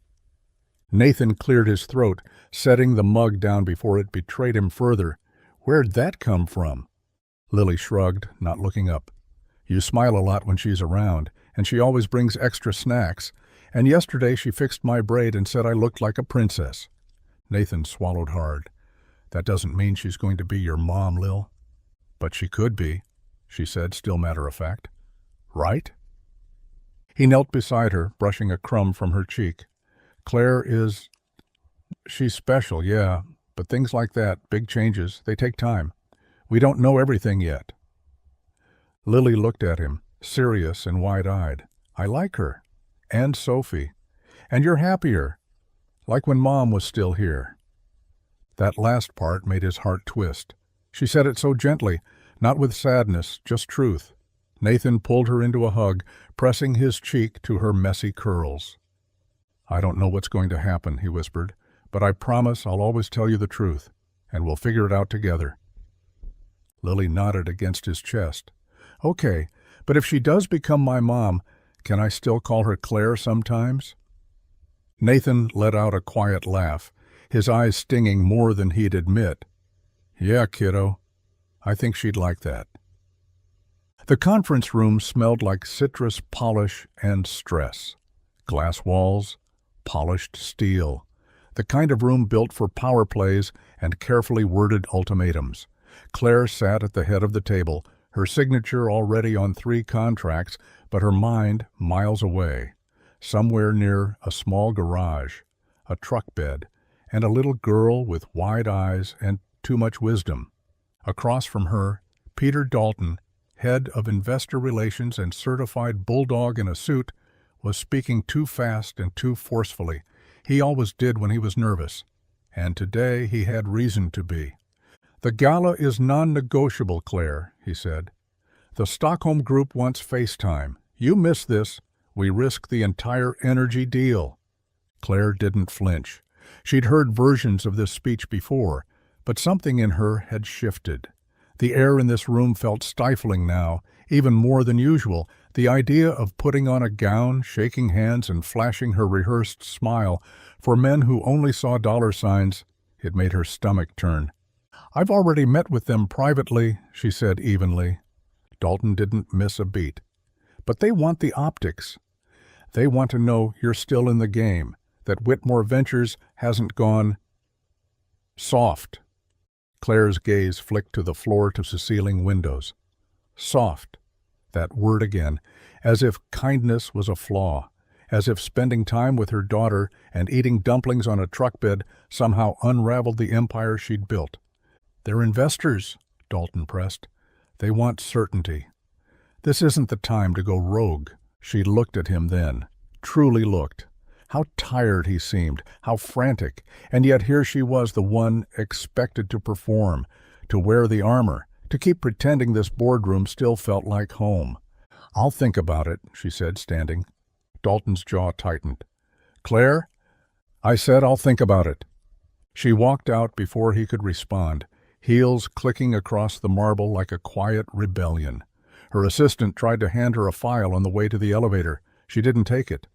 Nathan cleared his throat, setting the mug down before it betrayed him further. "Where'd that come from?" Lily shrugged, not looking up. "You smile a lot when she's around, and she always brings extra snacks, and yesterday she fixed my braid and said I looked like a princess." Nathan swallowed hard. "That doesn't mean she's going to be your mom, Lil." "But she could be," she said, still matter-of-fact. "Right?" He knelt beside her, brushing a crumb from her cheek. "Claire is... she's special, yeah, but things like that, big changes, they take time. We don't know everything yet." Lily looked at him, serious and wide-eyed. "I like her. And Sophie. And you're happier. Like when Mom was still here." That last part made his heart twist. She said it so gently, not with sadness, just truth. Nathan pulled her into a hug, pressing his cheek to her messy curls. "I don't know what's going to happen," he whispered, but I promise I'll always tell you the truth, and we'll figure it out together." Lily nodded against his chest. "Okay, but if she does become my mom, can I still call her Claire sometimes?" Nathan let out a quiet laugh, his eyes stinging more than he'd admit. "Yeah, kiddo, I think she'd like that." The conference room smelled like citrus polish and stress. Glass walls, polished steel. The kind of room built for power plays and carefully worded ultimatums. Claire sat at the head of the table, her signature already on 3 contracts, but her mind miles away, somewhere near a small garage, a truck bed, and a little girl with wide eyes and too much wisdom. Across from her, Peter Dalton, head of investor relations and certified bulldog in a suit, was speaking too fast and too forcefully. He always did when he was nervous, and today he had reason to be. "The gala is non-negotiable, Claire," he said. "The Stockholm Group wants FaceTime. You miss this, we risk the entire energy deal." Claire didn't flinch. She'd heard versions of this speech before, but something in her had shifted. The air in this room felt stifling now, even more than usual. The idea of putting on a gown, shaking hands, and flashing her rehearsed smile for men who only saw dollar signs, it made her stomach turn. "I've already met with them privately," she said evenly. Dalton didn't miss a beat. "But they want the optics. They want to know you're still in the game, that Whitmore Ventures hasn't gone soft." Claire's gaze flicked to the floor-to-ceiling windows. Soft. That word again, as if kindness was a flaw, as if spending time with her daughter and eating dumplings on a truck bed somehow unraveled the empire she'd built. "They're investors," Dalton pressed. "They want certainty. This isn't the time to go rogue." She looked at him then, truly looked. How tired he seemed, how frantic, and yet here she was, the one expected to perform, to wear the armor, to keep pretending this boardroom still felt like home. "I'll think about it," she said, standing. Dalton's jaw tightened. "Claire, I said I'll think about it." She walked out before he could respond, heels clicking across the marble like a quiet rebellion. Her assistant tried to hand her a file on the way to the elevator. She didn't take it.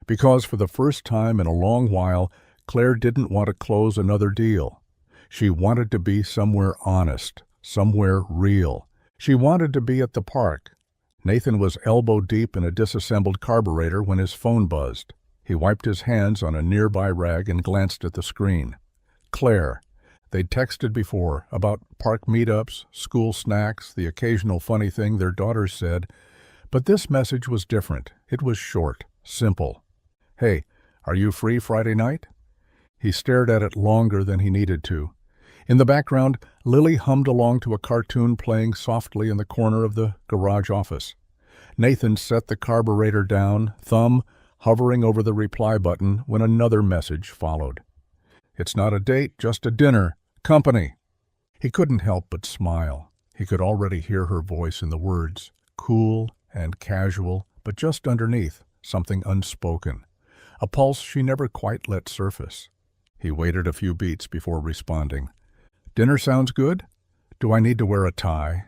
Because for the first time in a long while, Claire didn't want to close another deal. She wanted to be somewhere honest, somewhere real. She wanted to be at the park. Nathan was elbow-deep in a disassembled carburetor when his phone buzzed. He wiped his hands on a nearby rag and glanced at the screen. Claire. They'd texted before, about park meetups, school snacks, the occasional funny thing their daughters said. But this message was different. It was short, simple. "Hey, are you free Friday night?" He stared at it longer than he needed to. In the background, Lily hummed along to a cartoon playing softly in the corner of the garage office. Nathan set the carburetor down, thumb hovering over the reply button when another message followed. "It's not a date, just a dinner. Company." He couldn't help but smile. He could already hear her voice in the words, cool and casual, but just underneath, something unspoken. A pulse she never quite let surface. He waited a few beats before responding. "Dinner sounds good? Do I need to wear a tie?"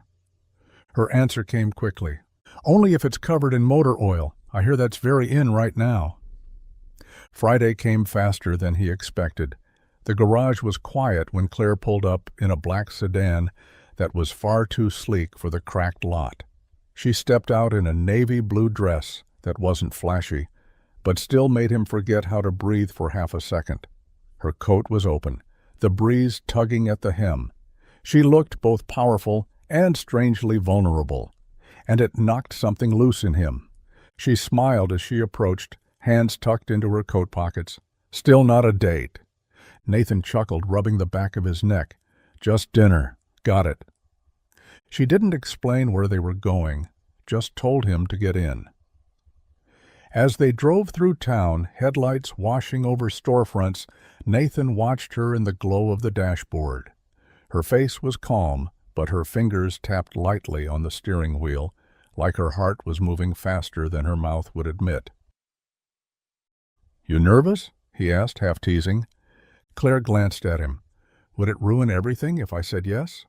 Her answer came quickly. "Only if it's covered in motor oil. I hear that's very in right now." Friday came faster than he expected. The garage was quiet when Claire pulled up in a black sedan that was far too sleek for the cracked lot. She stepped out in a navy blue dress that wasn't flashy, but still made him forget how to breathe for half a second. Her coat was open, the breeze tugging at the hem. She looked both powerful and strangely vulnerable, and it knocked something loose in him. She smiled as she approached, hands tucked into her coat pockets. "Still not a date." Nathan chuckled, rubbing the back of his neck. "Just dinner. Got it." She didn't explain where they were going, just told him to get in. As they drove through town, headlights washing over storefronts, Nathan watched her in the glow of the dashboard. Her face was calm, but her fingers tapped lightly on the steering wheel, like her heart was moving faster than her mouth would admit. "You nervous?" he asked, half teasing. Claire glanced at him. Would it ruin everything if I said yes?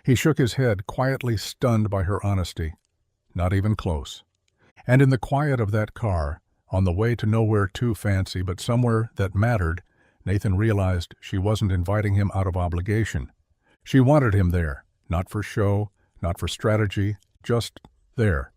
He shook his head, quietly stunned by her honesty. Not even close. And in the quiet of that car, on the way to nowhere too fancy but somewhere that mattered, Nathan realized she wasn't inviting him out of obligation. She wanted him there, not for show, not for strategy, just there.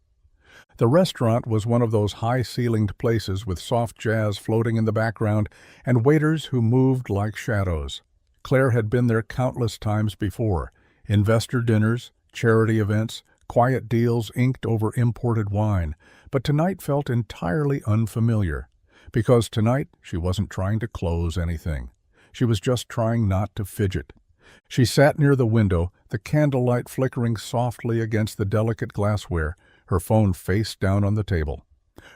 The restaurant was one of those high-ceilinged places with soft jazz floating in the background and waiters who moved like shadows. Claire had been there countless times before. Investor dinners, charity events, quiet deals inked over imported wine. But tonight felt entirely unfamiliar. Because tonight she wasn't trying to close anything. She was just trying not to fidget. She sat near the window, the candlelight flickering softly against the delicate glassware, her phone face down on the table.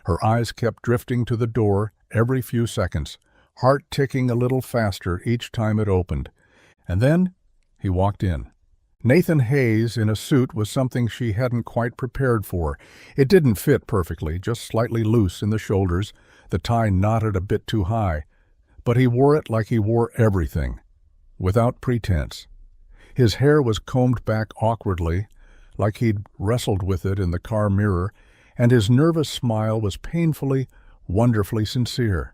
Her eyes kept drifting to the door every few seconds, heart ticking a little faster each time it opened. And then he walked in. Nathan Hayes in a suit was something she hadn't quite prepared for. It didn't fit perfectly, just slightly loose in the shoulders, the tie knotted a bit too high. But he wore it like he wore everything, without pretense. His hair was combed back awkwardly, like he'd wrestled with it in the car mirror, and his nervous smile was painfully, wonderfully sincere.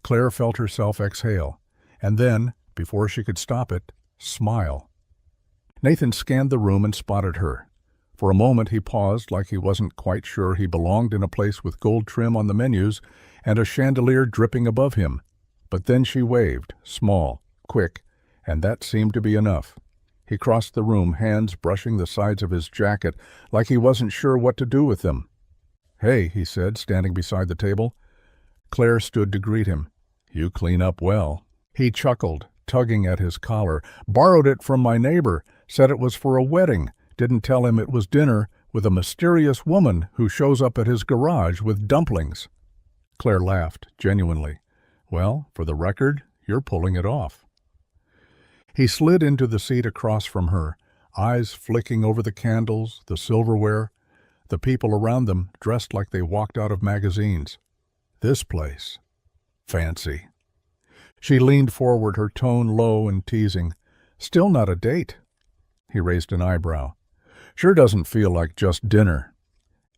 Claire felt herself exhale, and then, before she could stop it, smile. Nathan scanned the room and spotted her. For a moment he paused like he wasn't quite sure he belonged in a place with gold trim on the menus and a chandelier dripping above him. But then she waved, small, quick, and that seemed to be enough. He crossed the room, hands brushing the sides of his jacket like he wasn't sure what to do with them. "Hey," he said, standing beside the table. Claire stood to greet him. "You clean up well." He chuckled, tugging at his collar. "Borrowed it from my neighbor, said it was for a wedding, didn't tell him it was dinner with a mysterious woman who shows up at his garage with dumplings." Claire laughed, genuinely. "Well, for the record, you're pulling it off." He slid into the seat across from her, eyes flicking over the candles, the silverware, the people around them dressed like they walked out of magazines. This place. Fancy. She leaned forward, her tone low and teasing. "Still not a date." He raised an eyebrow. "Sure doesn't feel like just dinner."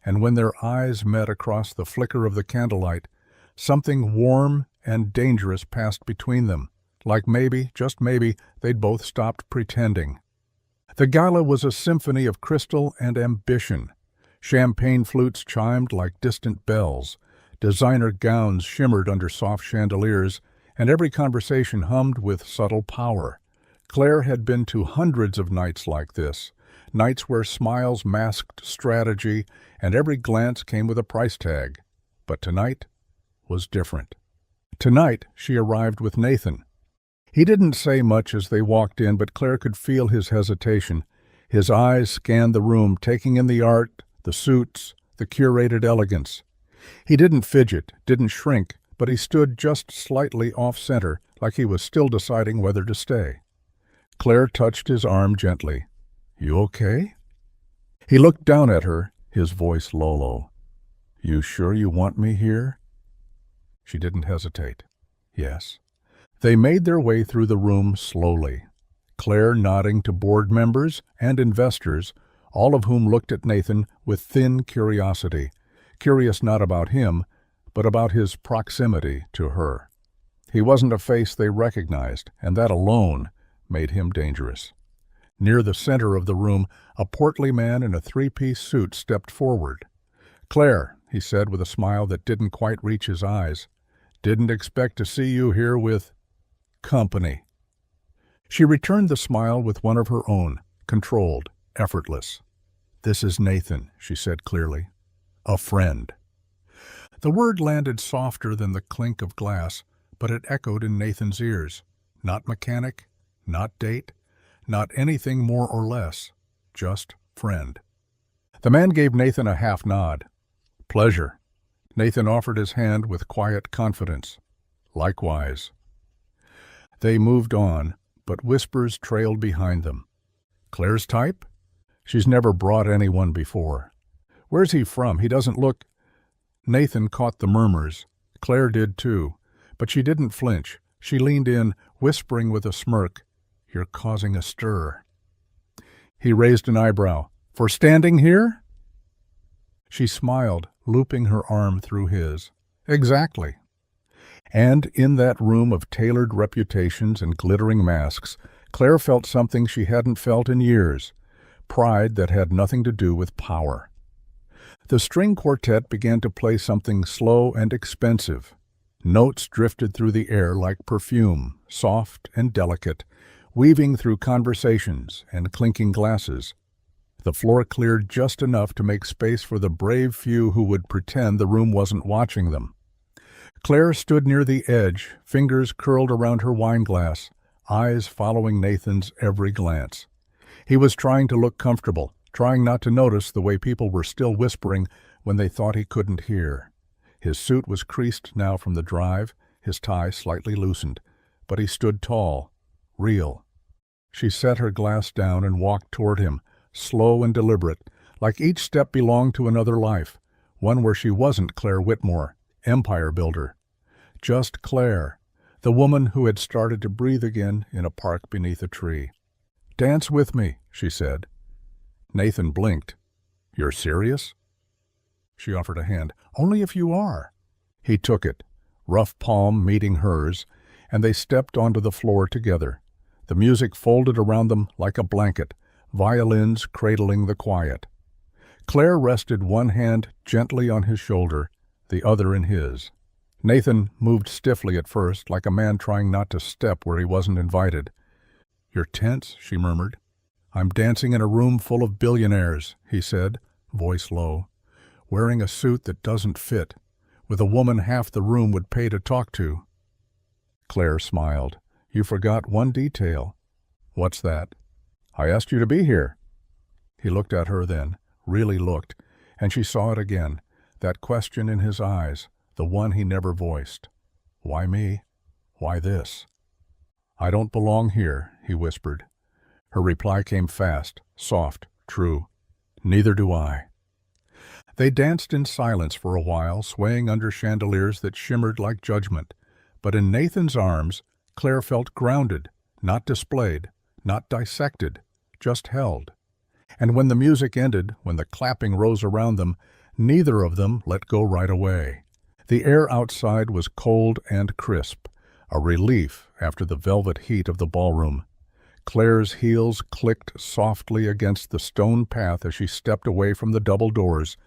And when their eyes met across the flicker of the candlelight, something warm and dangerous passed between them. Like maybe, just maybe, they'd both stopped pretending. The gala was a symphony of crystal and ambition. Champagne flutes chimed like distant bells. Designer gowns shimmered under soft chandeliers, and every conversation hummed with subtle power. Claire had been to hundreds of nights like this, nights where smiles masked strategy and every glance came with a price tag. But tonight was different. Tonight she arrived with Nathan. He didn't say much as they walked in, but Claire could feel his hesitation. His eyes scanned the room, taking in the art, the suits, the curated elegance. He didn't fidget, didn't shrink, but he stood just slightly off-center, like he was still deciding whether to stay. Claire touched his arm gently. "You okay?" He looked down at her, his voice low. "You sure you want me here?" She didn't hesitate. "Yes." They made their way through the room slowly, Claire nodding to board members and investors, all of whom looked at Nathan with thin curiosity, curious not about him, but about his proximity to her. He wasn't a face they recognized, and that alone made him dangerous. Near the center of the room, a portly man in a three-piece suit stepped forward. "Claire," he said with a smile that didn't quite reach his eyes, "didn't expect to see you here with company." She returned the smile with one of her own, controlled, effortless. "This is Nathan," she said clearly. "A friend." The word landed softer than the clink of glass, but it echoed in Nathan's ears. Not mechanic, not date, not anything more or less, just friend. The man gave Nathan a half nod. "Pleasure." Nathan offered his hand with quiet confidence. "Likewise." They moved on, but whispers trailed behind them. "Claire's type? She's never brought anyone before." "Where's he from? He doesn't look—" Nathan caught the murmurs. Claire did too, but she didn't flinch. She leaned in, whispering with a smirk, "You're causing a stir." He raised an eyebrow. "For standing here?" She smiled, looping her arm through his. "Exactly." And in that room of tailored reputations and glittering masks, Claire felt something she hadn't felt in years, pride that had nothing to do with power. The string quartet began to play something slow and expensive. Notes drifted through the air like perfume, soft and delicate, weaving through conversations and clinking glasses. The floor cleared just enough to make space for the brave few who would pretend the room wasn't watching them. Claire stood near the edge, fingers curled around her wineglass, eyes following Nathan's every glance. He was trying to look comfortable, trying not to notice the way people were still whispering when they thought he couldn't hear. His suit was creased now from the drive, his tie slightly loosened, but he stood tall, real. She set her glass down and walked toward him, slow and deliberate, like each step belonged to another life, one where she wasn't Claire Whitmore, empire builder. Just Claire, the woman who had started to breathe again in a park beneath a tree. "Dance with me," she said. Nathan blinked. "You're serious?" She offered a hand. "Only if you are." He took it, rough palm meeting hers, and they stepped onto the floor together. The music folded around them like a blanket, violins cradling the quiet. Claire rested one hand gently on his shoulder, the other in his. Nathan moved stiffly at first, like a man trying not to step where he wasn't invited. "You're tense," she murmured. "I'm dancing in a room full of billionaires," he said, voice low, "wearing a suit that doesn't fit, with a woman half the room would pay to talk to." Claire smiled. "You forgot one detail." "What's that?" "I asked you to be here." He looked at her then, really looked, and she saw it again, that question in his eyes, the one he never voiced. "Why me? Why this?" "I don't belong here," he whispered. Her reply came fast, soft, true. "Neither do I." They danced in silence for a while, swaying under chandeliers that shimmered like judgment. But in Nathan's arms, Claire felt grounded, not displayed, not dissected, just held. And when the music ended, when the clapping rose around them, neither of them let go right away. The air outside was cold and crisp, a relief after the velvet heat of the ballroom. Claire's heels clicked softly against the stone path as she stepped away from the double doors,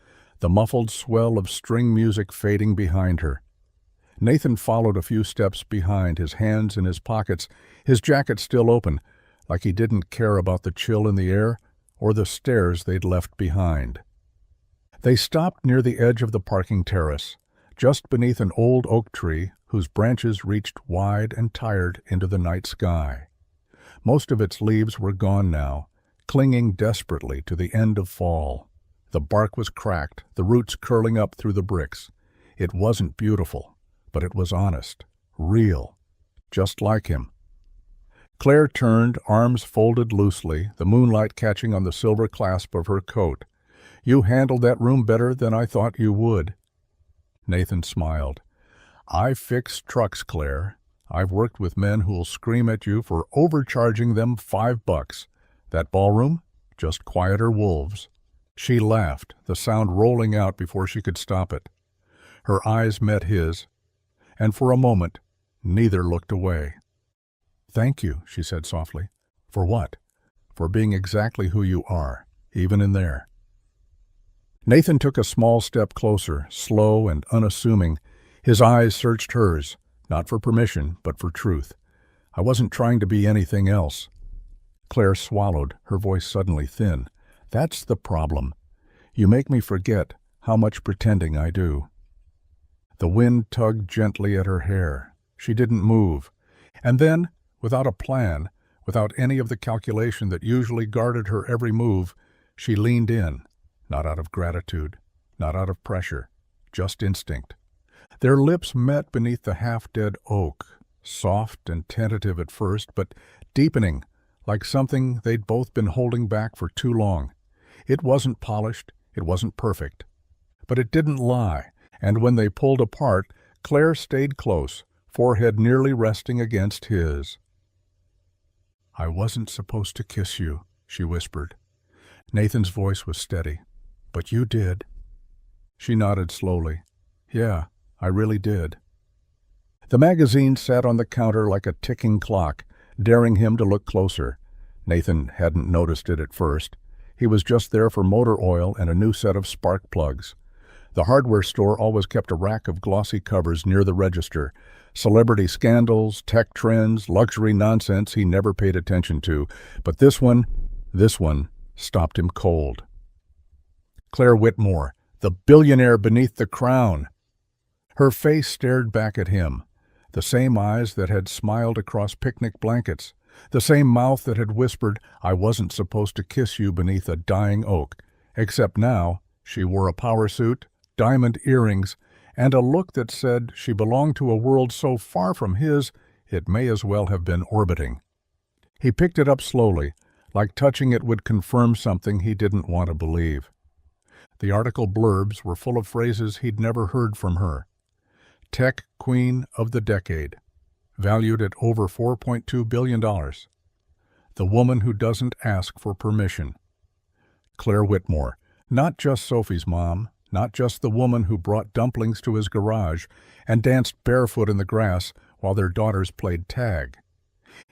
the muffled swell of string music fading behind her. Nathan followed a few steps behind, his hands in his pockets, his jacket still open, like he didn't care about the chill in the air or the stairs they'd left behind. They stopped near the edge of the parking terrace, just beneath an old oak tree whose branches reached wide and tired into the night sky. Most of its leaves were gone now, clinging desperately to the end of fall. The bark was cracked, the roots curling up through the bricks. It wasn't beautiful, but it was honest, real, just like him. Claire turned, arms folded loosely, the moonlight catching on the silver clasp of her coat. "You handled that room better than I thought you would." Nathan smiled. "I fix trucks, Claire. I've worked with men who'll scream at you for overcharging them $5. That ballroom? Just quieter wolves." She laughed, the sound rolling out before she could stop it. Her eyes met his, and for a moment, neither looked away. "Thank you," she said softly. "For what?" "For being exactly who you are, even in there." Nathan took a small step closer, slow and unassuming. His eyes searched hers, not for permission, but for truth. "I wasn't trying to be anything else." Claire swallowed, her voice suddenly thin. "That's the problem. You make me forget how much pretending I do." The wind tugged gently at her hair. She didn't move. And then, without a plan, without any of the calculation that usually guarded her every move, she leaned in, not out of gratitude, not out of pressure, just instinct. Their lips met beneath the half-dead oak, soft and tentative at first, but deepening, like something they'd both been holding back for too long. It wasn't polished, it wasn't perfect. But it didn't lie, and when they pulled apart, Claire stayed close, forehead nearly resting against his. "I wasn't supposed to kiss you," she whispered. Nathan's voice was steady. "But you did." She nodded slowly. "Yeah, I really did." The magazine sat on the counter like a ticking clock, daring him to look closer. Nathan hadn't noticed it at first. He was just there for motor oil and a new set of spark plugs. The hardware store always kept a rack of glossy covers near the register. Celebrity scandals, tech trends, luxury nonsense he never paid attention to. But this one stopped him cold. Claire Whitmore, the billionaire beneath the crown. Her face stared back at him. The same eyes that had smiled across picnic blankets. The same mouth that had whispered, "I wasn't supposed to kiss you," beneath a dying oak. Except now, she wore a power suit, diamond earrings, and a look that said she belonged to a world so far from his, it may as well have been orbiting. He picked it up slowly, like touching it would confirm something he didn't want to believe. The article blurbs were full of phrases he'd never heard from her. Tech Queen of the Decade, valued at over $4.2 billion. The woman who doesn't ask for permission. Claire Whitmore, not just Sophie's mom, not just the woman who brought dumplings to his garage and danced barefoot in the grass while their daughters played tag.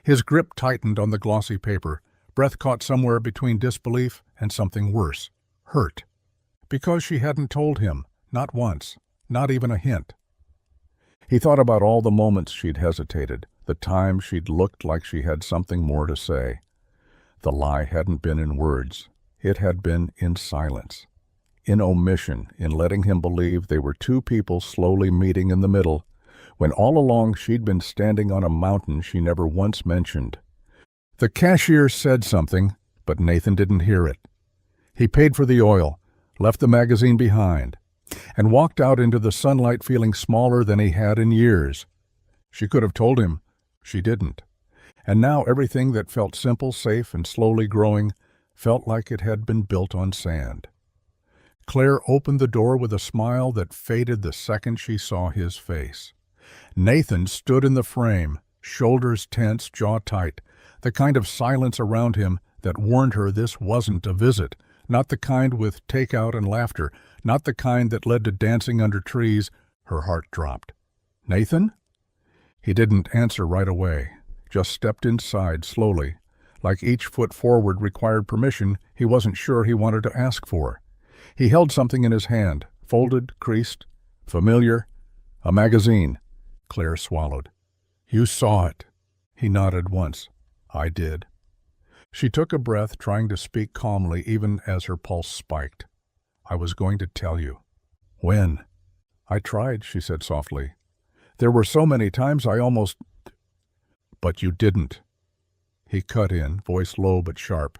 His grip tightened on the glossy paper, breath caught somewhere between disbelief and something worse, hurt. Because she hadn't told him, not once, not even a hint. He thought about all the moments she'd hesitated, the times she'd looked like she had something more to say. The lie hadn't been in words. It had been in silence, in omission, in letting him believe they were two people slowly meeting in the middle, when all along she'd been standing on a mountain she never once mentioned. The cashier said something, but Nathan didn't hear it. He paid for the oil, left the magazine behind, and walked out into the sunlight feeling smaller than he had in years. She could have told him. She didn't. And now everything that felt simple, safe, and slowly growing felt like it had been built on sand. Claire opened the door with a smile that faded the second she saw his face. Nathan stood in the frame, shoulders tense, jaw tight, the kind of silence around him that warned her this wasn't a visit, not the kind with takeout and laughter, not the kind that led to dancing under trees. Her heart dropped. "Nathan?" He didn't answer right away, just stepped inside slowly, like each foot forward required permission he wasn't sure he wanted to ask for. He held something in his hand, folded, creased, familiar. A magazine. Claire swallowed. "You saw it." He nodded once. "I did." She took a breath, trying to speak calmly even as her pulse spiked. "I was going to tell you." "When?" "I tried," she said softly. "There were so many times I almost—" "But you didn't." He cut in, voice low but sharp.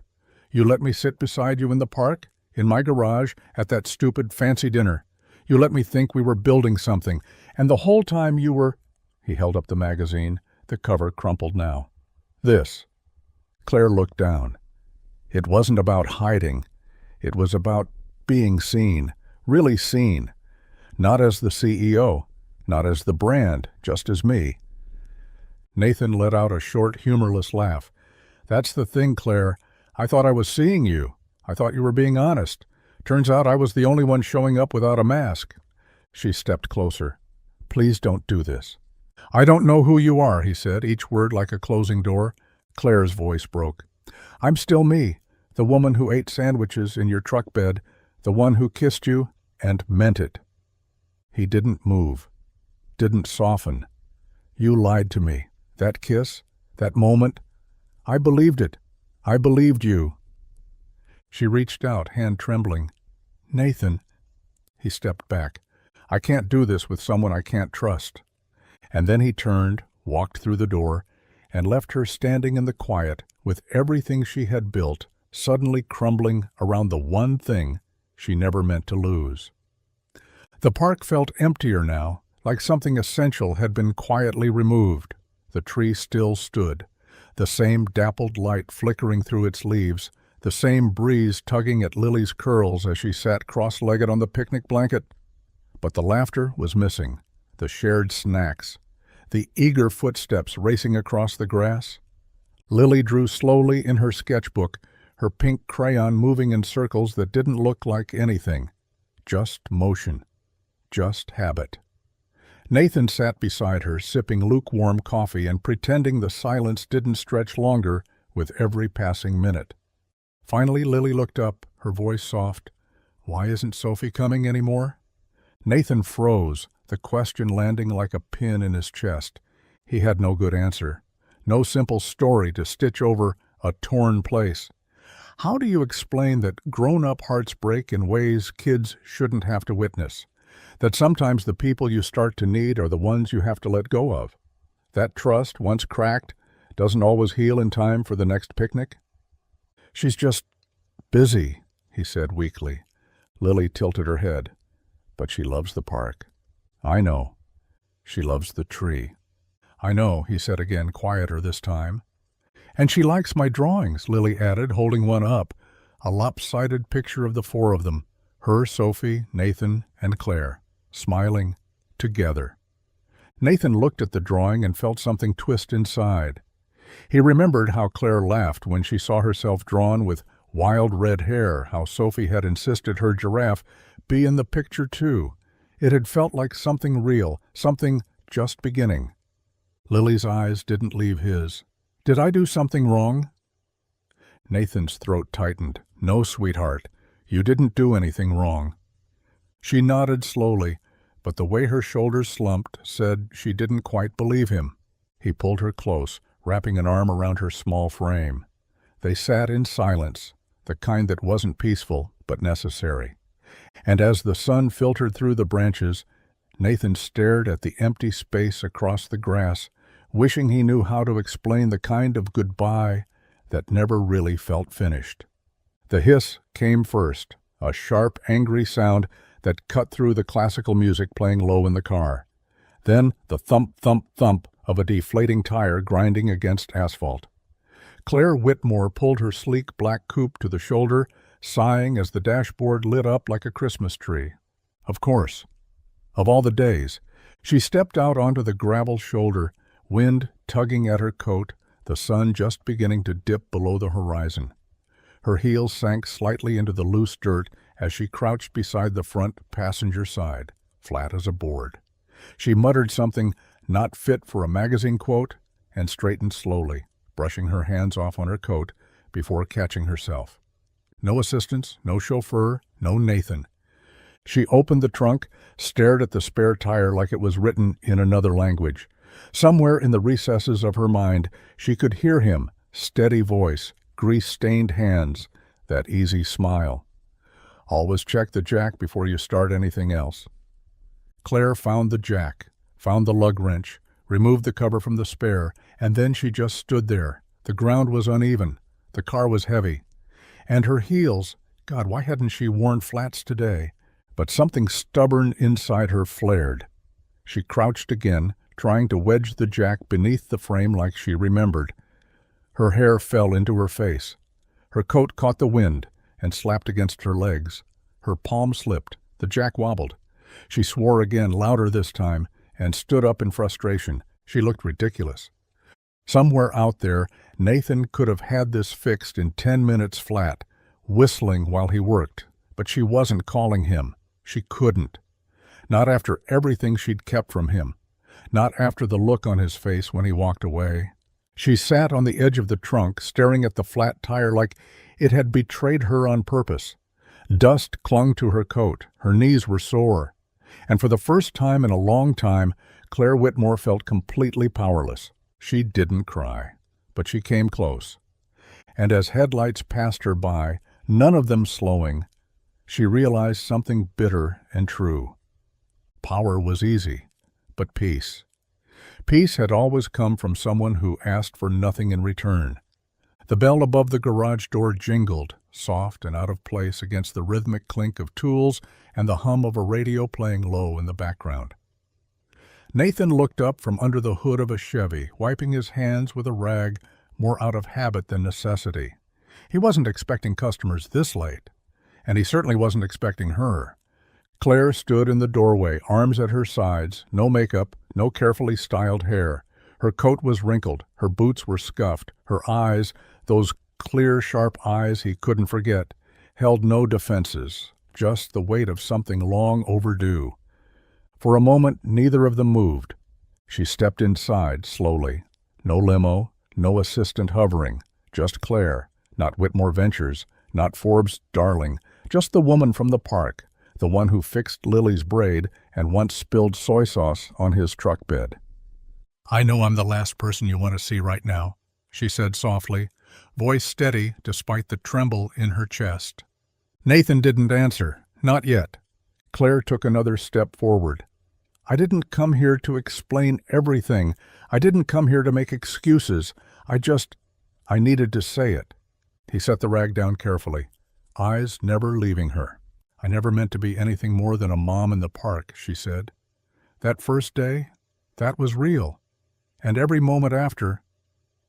"You let me sit beside you in the park, in my garage, at that stupid fancy dinner. You let me think we were building something, and the whole time you were—" He held up the magazine, the cover crumpled now. "This." Claire looked down. It wasn't about hiding. It was about being seen, really seen. Not as the CEO, not as the brand, just as me. Nathan let out a short, humorless laugh. "That's the thing, Claire. I thought I was seeing you. I thought you were being honest. Turns out I was the only one showing up without a mask." She stepped closer. "Please don't do this." "I don't know who you are," he said, each word like a closing door. Claire's voice broke. "I'm still me, the woman who ate sandwiches in your truck bed, the one who kissed you and meant it." He didn't move, didn't soften. "You lied to me. That kiss, that moment, I believed it. I believed you." She reached out, hand trembling. "Nathan." He stepped back. "I can't do this with someone I can't trust." And then he turned, walked through the door, and left her standing in the quiet with everything she had built suddenly crumbling around the one thing she never meant to lose. The park felt emptier now, like something essential had been quietly removed. The tree still stood, the same dappled light flickering through its leaves, the same breeze tugging at Lily's curls as she sat cross-legged on the picnic blanket. But the laughter was missing, the shared snacks. the eager footsteps racing across the grass. Lily drew slowly in her sketchbook, her pink crayon moving in circles that didn't look like anything. Just motion. Just habit. Nathan sat beside her, sipping lukewarm coffee and pretending the silence didn't stretch longer with every passing minute. Finally, Lily looked up, her voice soft. "Why isn't Sophie coming anymore?" Nathan froze, the question landing like a pin in his chest. He had no good answer. No simple story to stitch over a torn place. How do you explain that grown-up hearts break in ways kids shouldn't have to witness? That sometimes the people you start to need are the ones you have to let go of? That trust, once cracked, doesn't always heal in time for the next picnic? "She's just busy," he said weakly. Lily tilted her head. "But she loves the park." "I know. She loves the tree." "I know," he said again, quieter this time. "And she likes my drawings," Lily added, holding one up, a lopsided picture of the four of them, her, Sophie, Nathan, and Claire, smiling together. Nathan looked at the drawing and felt something twist inside. He remembered how Claire laughed when she saw herself drawn with wild red hair, how Sophie had insisted her giraffe be in the picture too. It had felt like something real, something just beginning. Lily's eyes didn't leave his. "Did I do something wrong?" Nathan's throat tightened. "No, sweetheart, you didn't do anything wrong." She nodded slowly, but the way her shoulders slumped said she didn't quite believe him. He pulled her close, wrapping an arm around her small frame. They sat in silence, the kind that wasn't peaceful but necessary. And as the sun filtered through the branches, Nathan stared at the empty space across the grass, wishing he knew how to explain the kind of goodbye that never really felt finished. The hiss came first, a sharp, angry sound that cut through the classical music playing low in the car. Then the thump, thump, thump of a deflating tire grinding against asphalt. Claire Whitmore pulled her sleek black coupe to the shoulder, sighing as the dashboard lit up like a Christmas tree. Of course. Of all the days. She stepped out onto the gravel shoulder, wind tugging at her coat, the sun just beginning to dip below the horizon. Her heels sank slightly into the loose dirt as she crouched beside the front passenger side, flat as a board. She muttered something not fit for a magazine quote and straightened slowly, brushing her hands off on her coat before catching herself. No assistance, no chauffeur, no Nathan. She opened the trunk, stared at the spare tire like it was written in another language. Somewhere in the recesses of her mind, she could hear him, steady voice, grease-stained hands, that easy smile. Always check the jack before you start anything else. Claire found the jack, found the lug wrench, removed the cover from the spare, and then she just stood there. The ground was uneven. The car was heavy. And her heels, God, why hadn't she worn flats today? But something stubborn inside her flared. She crouched again, trying to wedge the jack beneath the frame like she remembered. Her hair fell into her face. Her coat caught the wind and slapped against her legs. Her palm slipped. The jack wobbled. She swore again, louder this time, and stood up in frustration. She looked ridiculous. Somewhere out there, Nathan could have had this fixed in 10 minutes flat, whistling while he worked, but she wasn't calling him. She couldn't. Not after everything she'd kept from him. Not after the look on his face when he walked away. She sat on the edge of the trunk, staring at the flat tire like it had betrayed her on purpose. Dust clung to her coat. Her knees were sore. And for the first time in a long time, Claire Whitmore felt completely powerless. She didn't cry, but she came close. And as headlights passed her by, none of them slowing, she realized something bitter and true. Power was easy, but peace. Peace had always come from someone who asked for nothing in return. The bell above the garage door jingled, soft and out of place against the rhythmic clink of tools and the hum of a radio playing low in the background. Nathan looked up from under the hood of a Chevy, wiping his hands with a rag more out of habit than necessity. He wasn't expecting customers this late, and he certainly wasn't expecting her. Claire stood in the doorway, arms at her sides, no makeup, no carefully styled hair. Her coat was wrinkled, her boots were scuffed, her eyes, those clear, sharp eyes he couldn't forget, held no defenses, just the weight of something long overdue. For a moment, neither of them moved. She stepped inside, slowly. No limo, no assistant hovering, just Claire, not Whitmore Ventures, not Forbes' darling, just the woman from the park, the one who fixed Lily's braid and once spilled soy sauce on his truck bed. "I know I'm the last person you want to see right now," she said softly, voice steady despite the tremble in her chest. Nathan didn't answer, not yet. Claire took another step forward. "I didn't come here to explain everything. I didn't come here to make excuses. I needed to say it." He set the rag down carefully, eyes never leaving her. "I never meant to be anything more than a mom in the park," she said. "That first day, that was real. And every moment after,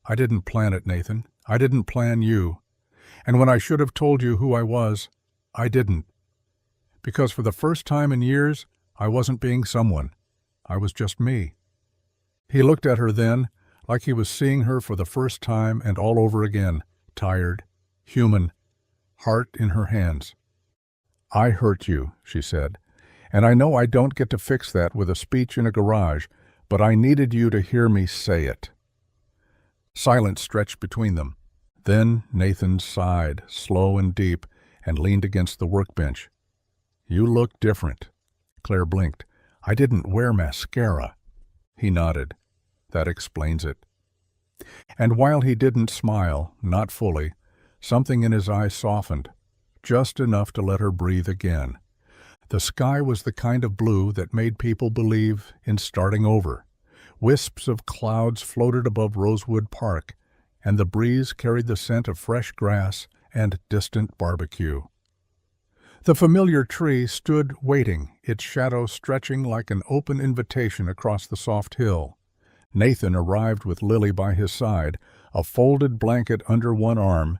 I didn't plan it, Nathan. I didn't plan you. And when I should have told you who I was, I didn't. Because for the first time in years, I wasn't being someone. I was just me." He looked at her then, like he was seeing her for the first time and all over again, tired, human, heart in her hands. "I hurt you," she said, "and I know I don't get to fix that with a speech in a garage, but I needed you to hear me say it." Silence stretched between them. Then Nathan sighed, slow and deep, and leaned against the workbench. "You look different." Claire blinked. "I didn't wear mascara." He nodded. "That explains it." And while he didn't smile, not fully, something in his eyes softened, just enough to let her breathe again. The sky was the kind of blue that made people believe in starting over. Wisps of clouds floated above Rosewood Park, and the breeze carried the scent of fresh grass and distant barbecue. The familiar tree stood waiting, its shadow stretching like an open invitation across the soft hill. Nathan arrived with Lily by his side, a folded blanket under one arm,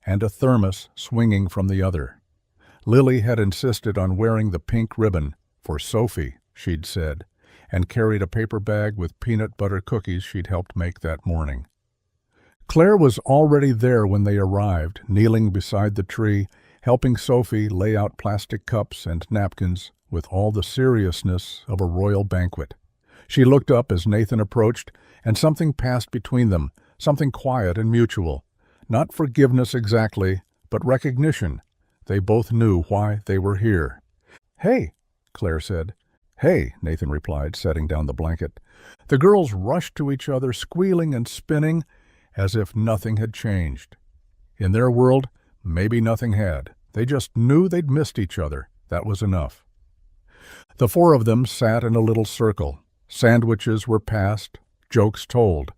and a thermos swinging from the other. Lily had insisted on wearing the pink ribbon, for Sophie, she'd said, and carried a paper bag with peanut butter cookies she'd helped make that morning. Claire was already there when they arrived, kneeling beside the tree, helping Sophie lay out plastic cups and napkins with all the seriousness of a royal banquet. She looked up as Nathan approached, and something passed between them, something quiet and mutual. Not forgiveness exactly, but recognition. They both knew why they were here. "Hey," Claire said. "Hey," Nathan replied, setting down the blanket. The girls rushed to each other, squealing and spinning, as if nothing had changed. In their world, maybe nothing had. They just knew they'd missed each other. That was enough. The four of them sat in a little circle. Sandwiches were passed, jokes told.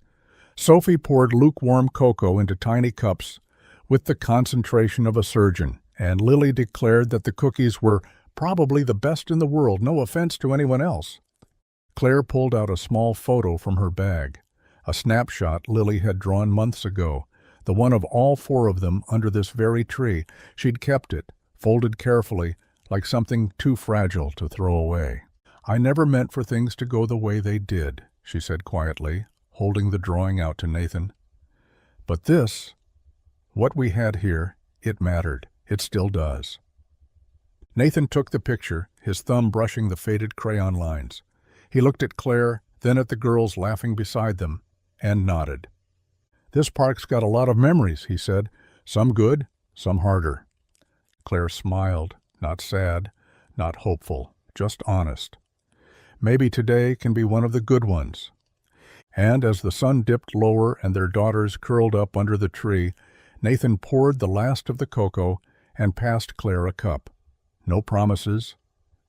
Sophie poured lukewarm cocoa into tiny cups with the concentration of a surgeon, and Lily declared that the cookies were probably the best in the world, no offense to anyone else. Claire pulled out a small photo from her bag, a snapshot Lily had drawn months ago, the one of all four of them under this very tree. She'd kept it, folded carefully, like something too fragile to throw away. "I never meant for things to go the way they did," she said quietly, holding the drawing out to Nathan. "But this, what we had here, it mattered. It still does." Nathan took the picture, his thumb brushing the faded crayon lines. He looked at Claire, then at the girls laughing beside them, and nodded. "This park's got a lot of memories," he said. "Some good, some harder." Claire smiled, not sad, not hopeful, just honest. "Maybe today can be one of the good ones." And as the sun dipped lower and their daughters curled up under the tree, Nathan poured the last of the cocoa and passed Claire a cup. No promises,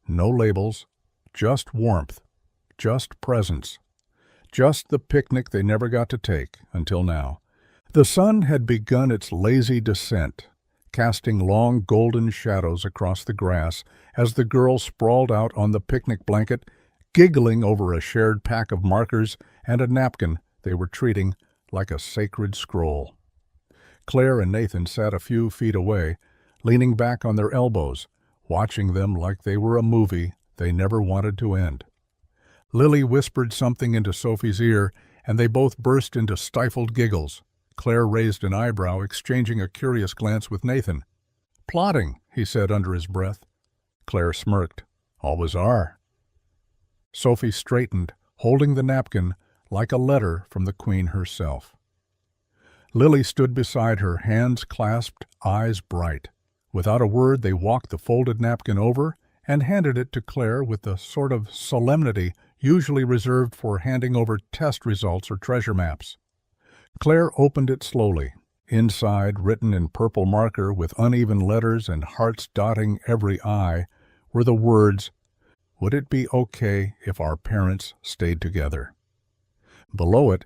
no labels, just warmth, just presence, just the picnic they never got to take until now. The sun had begun its lazy descent, casting long golden shadows across the grass as the girls sprawled out on the picnic blanket, giggling over a shared pack of markers and a napkin they were treating like a sacred scroll. Claire and Nathan sat a few feet away, leaning back on their elbows, watching them like they were a movie they never wanted to end. Lily whispered something into Sophie's ear, and they both burst into stifled giggles. Claire raised an eyebrow, exchanging a curious glance with Nathan. "Plotting," he said under his breath. Claire smirked. "Always are." Sophie straightened, holding the napkin like a letter from the Queen herself. Lily stood beside her, hands clasped, eyes bright. Without a word, they walked the folded napkin over and handed it to Claire with the sort of solemnity usually reserved for handing over test results or treasure maps. Claire opened it slowly. Inside, written in purple marker with uneven letters and hearts dotting every I, were the words, "Would it be okay if our parents stayed together?" Below it,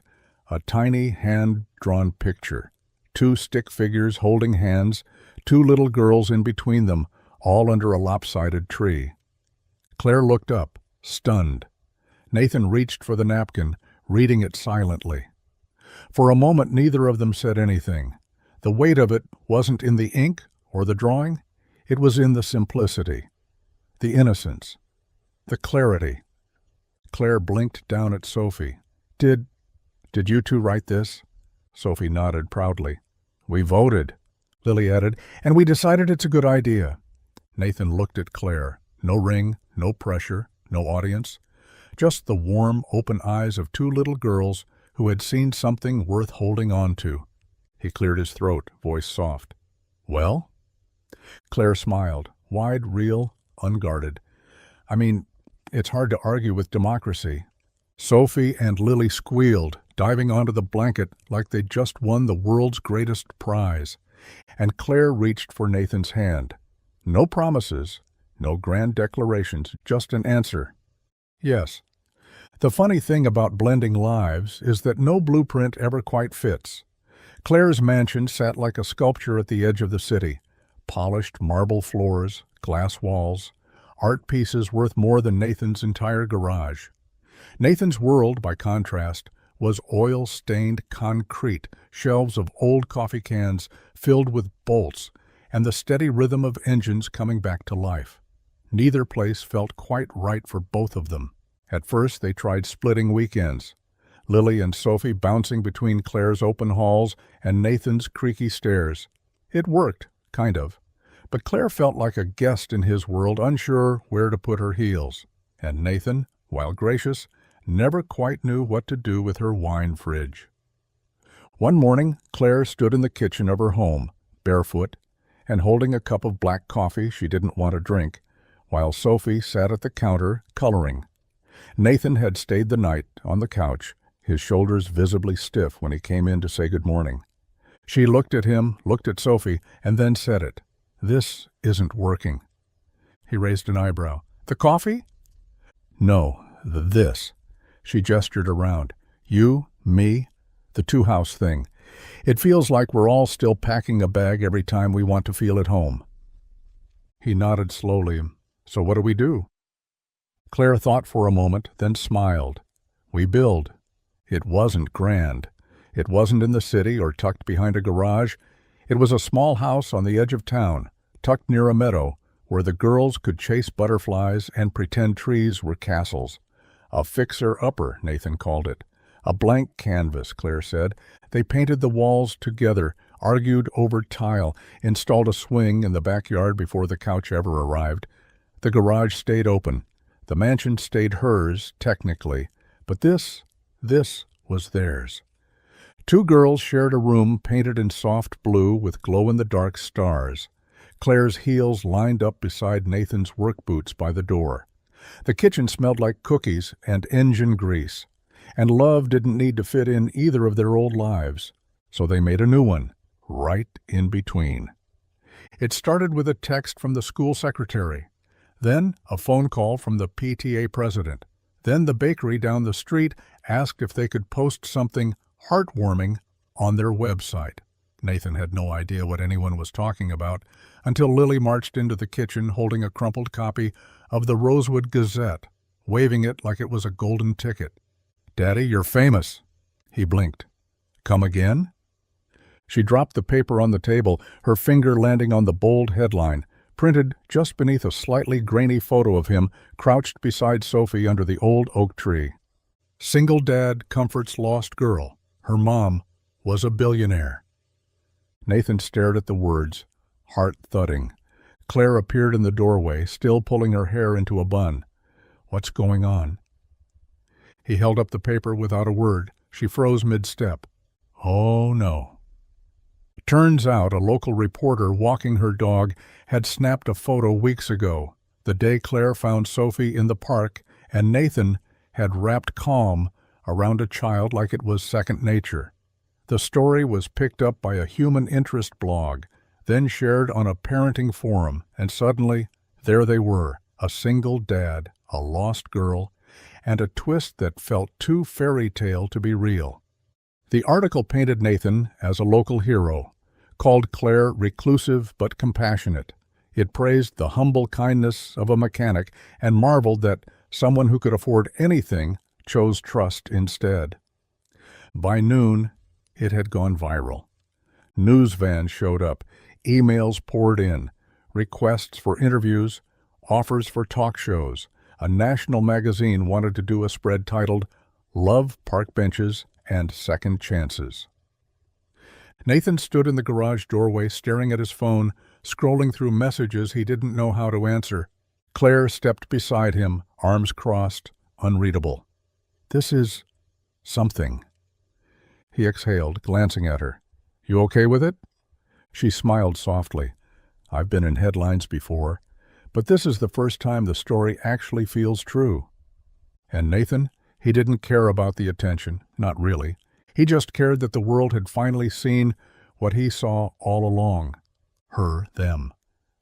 a tiny hand-drawn picture. 2 stick figures holding hands, 2 little girls in between them, all under a lopsided tree. Claire looked up, stunned. Nathan reached for the napkin, reading it silently. For a moment, neither of them said anything. The weight of it wasn't in the ink or the drawing. It was in the simplicity, the innocence, the clarity. Claire blinked down at Sophie. Did you two write this?" Sophie nodded proudly. "We voted," Lily added, "and we decided it's a good idea." Nathan looked at Claire. No ring, no pressure, no audience. Just the warm, open eyes of 2 little girls who had seen something worth holding on to. He cleared his throat, voice soft. "Well?" Claire smiled, wide, real, unguarded. "I mean, it's hard to argue with democracy." Sophie and Lily squealed, diving onto the blanket like they'd just won the world's greatest prize. And Claire reached for Nathan's hand. No promises, no grand declarations, just an answer. Yes. The funny thing about blending lives is that no blueprint ever quite fits. Claire's mansion sat like a sculpture at the edge of the city. Polished marble floors, glass walls, art pieces worth more than Nathan's entire garage. Nathan's world, by contrast, was oil-stained concrete, shelves of old coffee cans filled with bolts, and the steady rhythm of engines coming back to life. Neither place felt quite right for both of them. At first they tried splitting weekends, Lily and Sophie bouncing between Claire's open halls and Nathan's creaky stairs. It worked, kind of, but Claire felt like a guest in his world, unsure where to put her heels. And Nathan, while gracious, never quite knew what to do with her wine fridge. One morning, Claire stood in the kitchen of her home, barefoot, and holding a cup of black coffee she didn't want to drink, while Sophie sat at the counter, coloring. Nathan had stayed the night on the couch, his shoulders visibly stiff when he came in to say good morning. She looked at him, looked at Sophie, and then said it. "This isn't working." He raised an eyebrow. "The coffee?" "No, this." She gestured around. "You, me, the two-house thing. It feels like we're all still packing a bag every time we want to feel at home." He nodded slowly. "So what do we do?" Claire thought for a moment, then smiled. "We build." It wasn't grand. It wasn't in the city or tucked behind a garage. It was a small house on the edge of town, tucked near a meadow, where the girls could chase butterflies and pretend trees were castles. A fixer-upper, Nathan called it. A blank canvas, Claire said. They painted the walls together, argued over tile, installed a swing in the backyard before the couch ever arrived. The garage stayed open. The mansion stayed hers, technically, but this was theirs. 2 girls shared a room painted in soft blue with glow-in-the-dark stars. Claire's heels lined up beside Nathan's work boots by the door. The kitchen smelled like cookies and engine grease, and love didn't need to fit in either of their old lives, so they made a new one, right in between. It started with a text from the school secretary, then a phone call from the PTA president. Then the bakery down the street asked if they could post something heartwarming on their website. Nathan had no idea what anyone was talking about until Lily marched into the kitchen holding a crumpled copy of the Rosewood Gazette, waving it like it was a golden ticket. "Daddy, you're famous." He blinked. "Come again?" She dropped the paper on the table, her finger landing on the bold headline, printed just beneath a slightly grainy photo of him crouched beside Sophie under the old oak tree. Single dad comforts lost girl. Her mom was a billionaire. Nathan stared at the words, heart thudding. Claire appeared in the doorway, still pulling her hair into a bun. What's going on? He held up the paper without a word. She froze mid-step. Oh, no. Turns out a local reporter walking her dog had snapped a photo weeks ago, the day Claire found Sophie in the park, and Nathan had wrapped calm around a child like it was second nature. The story was picked up by a human interest blog, then shared on a parenting forum, and suddenly, there they were, a single dad, a lost girl, and a twist that felt too fairy tale to be real. The article painted Nathan as a local hero, called Claire reclusive but compassionate. It praised the humble kindness of a mechanic and marveled that someone who could afford anything chose trust instead. By noon, it had gone viral. News vans showed up, emails poured in, requests for interviews, offers for talk shows. A national magazine wanted to do a spread titled Love Park Benches and Second Chances. Nathan stood in the garage doorway staring at his phone, scrolling through messages he didn't know how to answer. Claire stepped beside him, arms crossed, unreadable. This is something. He exhaled, glancing at her. You okay with it? She smiled softly. I've been in headlines before, but this is the first time the story actually feels true. And Nathan, he didn't care about the attention, not really. He just cared that the world had finally seen what he saw all along. Her, them.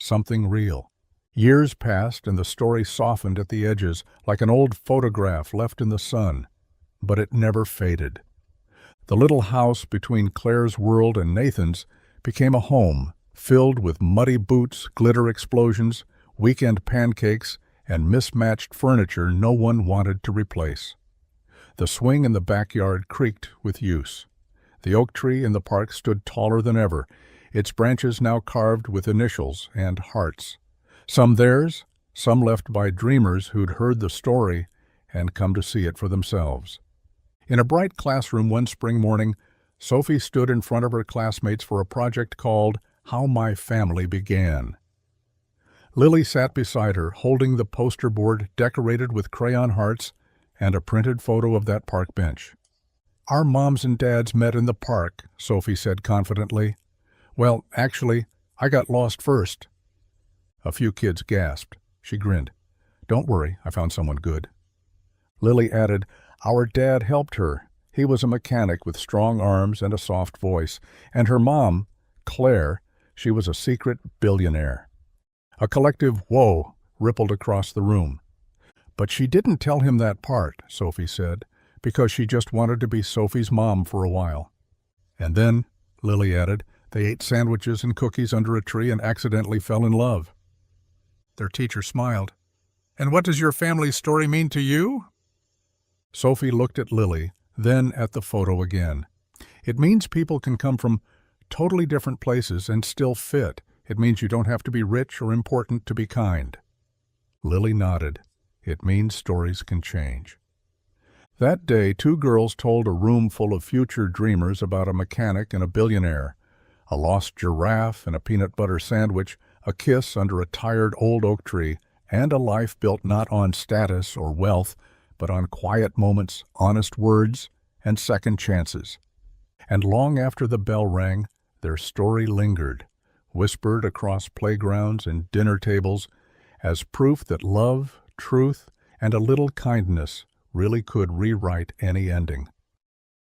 Something real. Years passed and the story softened at the edges, like an old photograph left in the sun. But it never faded. The little house between Claire's world and Nathan's became a home, filled with muddy boots, glitter explosions, weekend pancakes, and mismatched furniture no one wanted to replace. The swing in the backyard creaked with use. The oak tree in the park stood taller than ever, its branches now carved with initials and hearts. Some theirs, some left by dreamers who'd heard the story and come to see it for themselves. In a bright classroom one spring morning, Sophie stood in front of her classmates for a project called How My Family Began. Lily sat beside her, holding the poster board decorated with crayon hearts and a printed photo of that park bench. Our moms and dads met in the park, Sophie said confidently. Well, actually, I got lost first. A few kids gasped. She grinned. Don't worry, I found someone good. Lily added, Our dad helped her. He was a mechanic with strong arms and a soft voice. And her mom, Claire, she was a secret billionaire. A collective whoa rippled across the room. But she didn't tell him that part, Sophie said, because she just wanted to be Sophie's mom for a while. And then, Lily added, they ate sandwiches and cookies under a tree and accidentally fell in love. Their teacher smiled. And what does your family story mean to you? Sophie looked at Lily, then at the photo again. It means people can come from totally different places and still fit. It means you don't have to be rich or important to be kind. Lily nodded. It means stories can change. That day, two girls told a room full of future dreamers about a mechanic and a billionaire, a lost giraffe and a peanut butter sandwich, a kiss under a tired old oak tree, and a life built not on status or wealth, but on quiet moments, honest words, and second chances. And long after the bell rang, their story lingered, whispered across playgrounds and dinner tables, as proof that love, truth, and a little kindness really could rewrite any ending.